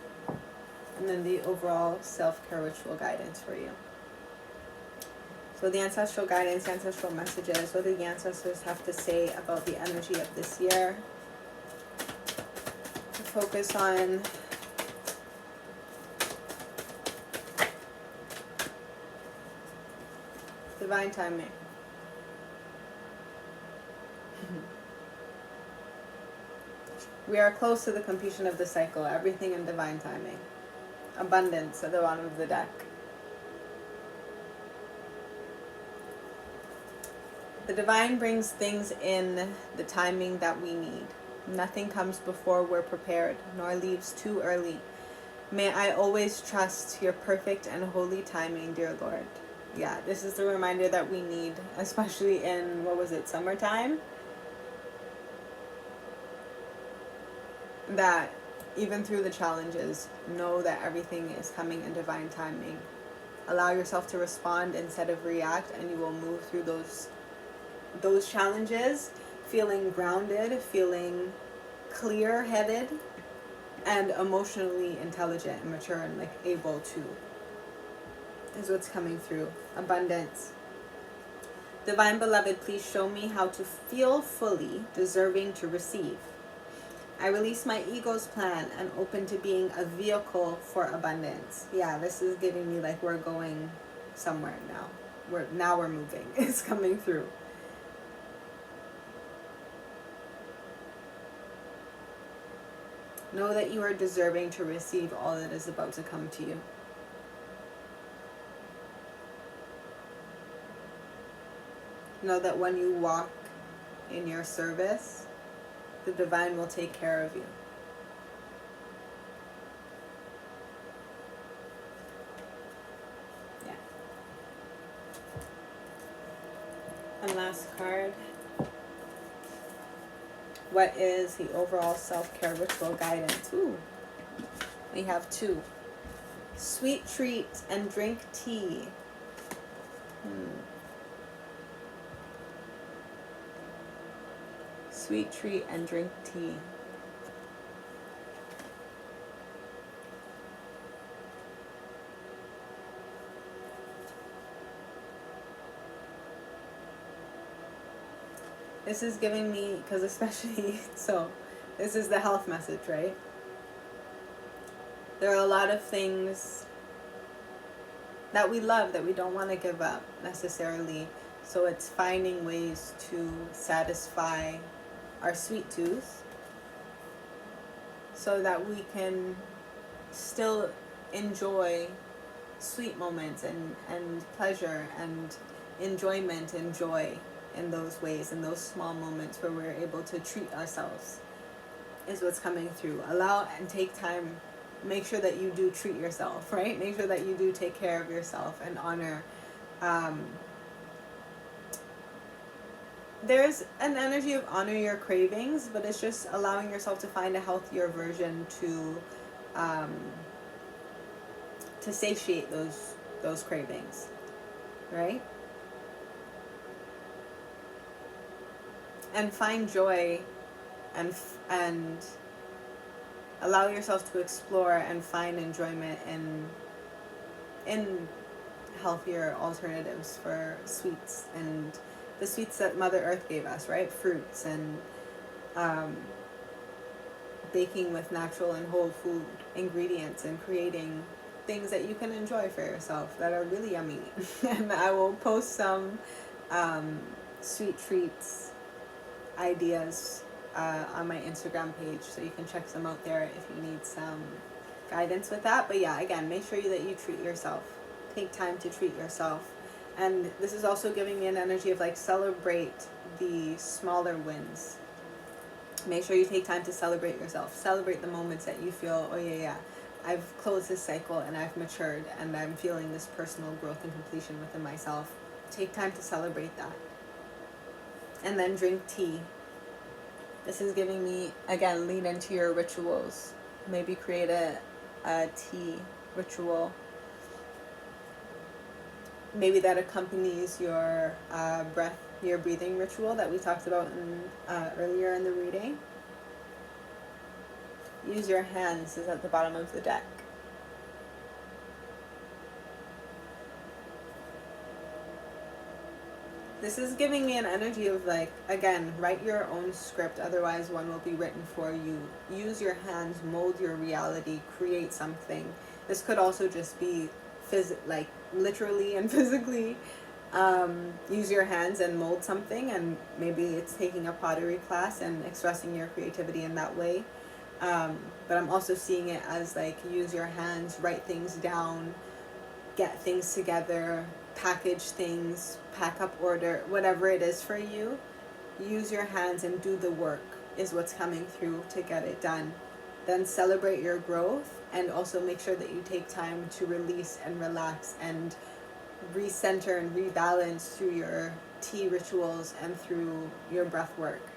and then the overall self-care ritual guidance for you. So the ancestral guidance, ancestral messages, what do the ancestors have to say about the energy of this year? Focus on divine timing. We are close to the completion of the cycle, everything in divine timing. Abundance at the bottom of the deck. The divine brings things in the timing that we need. Nothing comes before we're prepared, nor leaves too early. May I always trust your perfect and holy timing, dear Lord. Yeah, this is the reminder that we need, especially in, summertime? That even through the challenges, know that everything is coming in divine timing. Allow yourself to respond instead of react, and you will move through those challenges feeling grounded, feeling clear-headed, and emotionally intelligent and mature and like able to, is what's coming through. Abundance. Divine Beloved, please show me how to feel fully deserving to receive. I release my ego's plan and open to being a vehicle for abundance. Yeah, this is giving me like we're going somewhere now. We're moving. It's coming through. Know that you are deserving to receive all that is about to come to you. Know that when you walk in your service, the divine will take care of you. Yeah. And last card. What is the overall self-care ritual guidance? Ooh. We have 2. Sweet treat and drink tea. Sweet treat and drink tea. This is giving me, because especially, so this is the health message, right? There are a lot of things that we love that we don't want to give up necessarily. So it's finding ways to satisfy our sweet tooth so that we can still enjoy sweet moments and pleasure and enjoyment and joy in those ways, in those small moments where we're able to treat ourselves, is what's coming through. Allow and take time. Make sure that you do treat yourself, right? Make sure that you do take care of yourself and honor. There's an energy of honor your cravings, but it's just allowing yourself to find a healthier version to satiate those cravings, right? And find joy and allow yourself to explore and find enjoyment in healthier alternatives for sweets and the sweets that Mother Earth gave us, right? Fruits and baking with natural and whole food ingredients and creating things that you can enjoy for yourself that are really yummy. And I will post some sweet treats ideas on my Instagram page, so you can check some out there if you need some guidance with that. But yeah, again, make sure that you treat yourself. Take time to treat yourself. And this is also giving me an energy of like celebrate the smaller wins. Make sure you take time to celebrate yourself. Celebrate the moments that you feel, oh yeah, I've closed this cycle and I've matured and I'm feeling this personal growth and completion within myself. Take time to celebrate that. And then drink tea. This is giving me, again, lean into your rituals. Maybe create a tea ritual. Maybe that accompanies your your breathing ritual that we talked about earlier in the reading. Use your hands is at the bottom of the deck. This is giving me an energy of like, again, write your own script, otherwise one will be written for you. Use your hands, mold your reality, create something. This could also just be like literally and physically use your hands and mold something, and maybe it's taking a pottery class and expressing your creativity in that way. But I'm also seeing it as like use your hands, write things down, get things together, package things, pack up order, whatever it is for you. Use your hands and do the work is what's coming through to get it done. Then celebrate your growth, and also make sure that you take time to release and relax and recenter and rebalance through your tea rituals and through your breath work.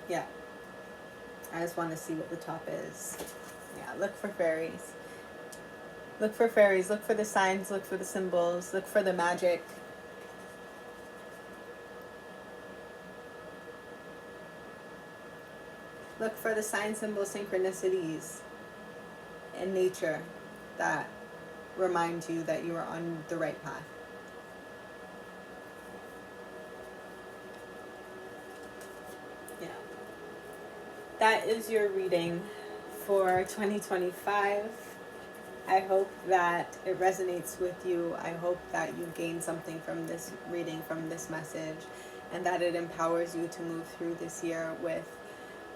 Yeah. I just want to see what the top is. Yeah, look for fairies. Look for fairies, look for the signs, look for the symbols, look for the magic. Look for the sign, symbol, synchronicities in nature that remind you that you are on the right path. Yeah. That is your reading for 2025. I hope that it resonates with you. I hope that you gain something from this reading, from this message, and that it empowers you to move through this year with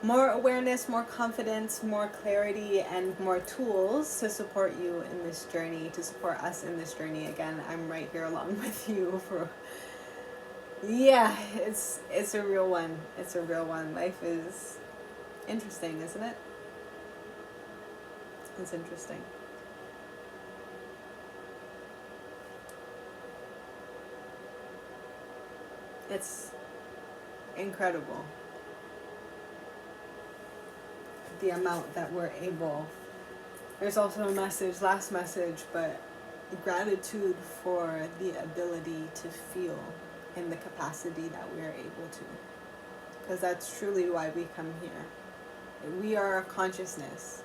more awareness, more confidence, more clarity, and more tools to support you in this journey, to support us in this journey. Again, I'm right here along with you for, yeah, it's a real one. It's a real one. Life is interesting, isn't it? It's interesting. It's incredible the amount that we're able. There's also a message, last message, but gratitude for the ability to feel in the capacity that we are able to. Because that's truly why we come here. We are a consciousness.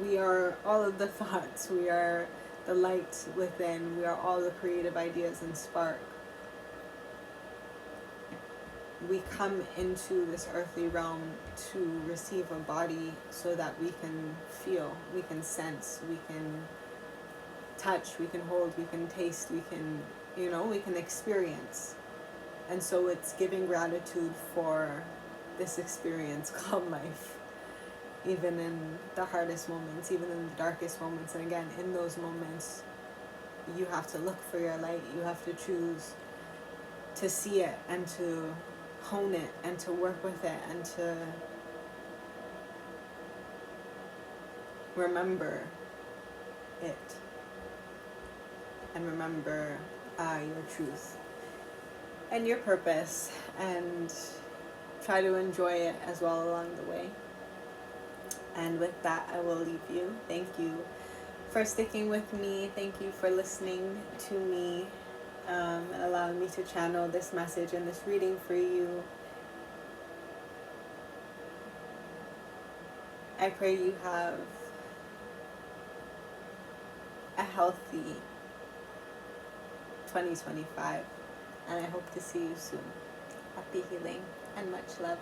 We are all of the thoughts. We are the light within. We are all the creative ideas and spark. We come into this earthly realm to receive a body so that we can feel, we can sense, we can touch, we can hold, we can taste, we can, we can experience. And so it's giving gratitude for this experience called life, even in the hardest moments, even in the darkest moments. And again, in those moments, you have to look for your light. You have to choose to see it and to hone it and to work with it and to remember it and remember your truth and your purpose, and try to enjoy it as well along the way. And with that, I will leave you. Thank you for sticking with me. Thank you for listening to me, and allowing me to channel this message and this reading for you. I pray you have a healthy 2025, and I hope to see you soon. Happy healing and much love.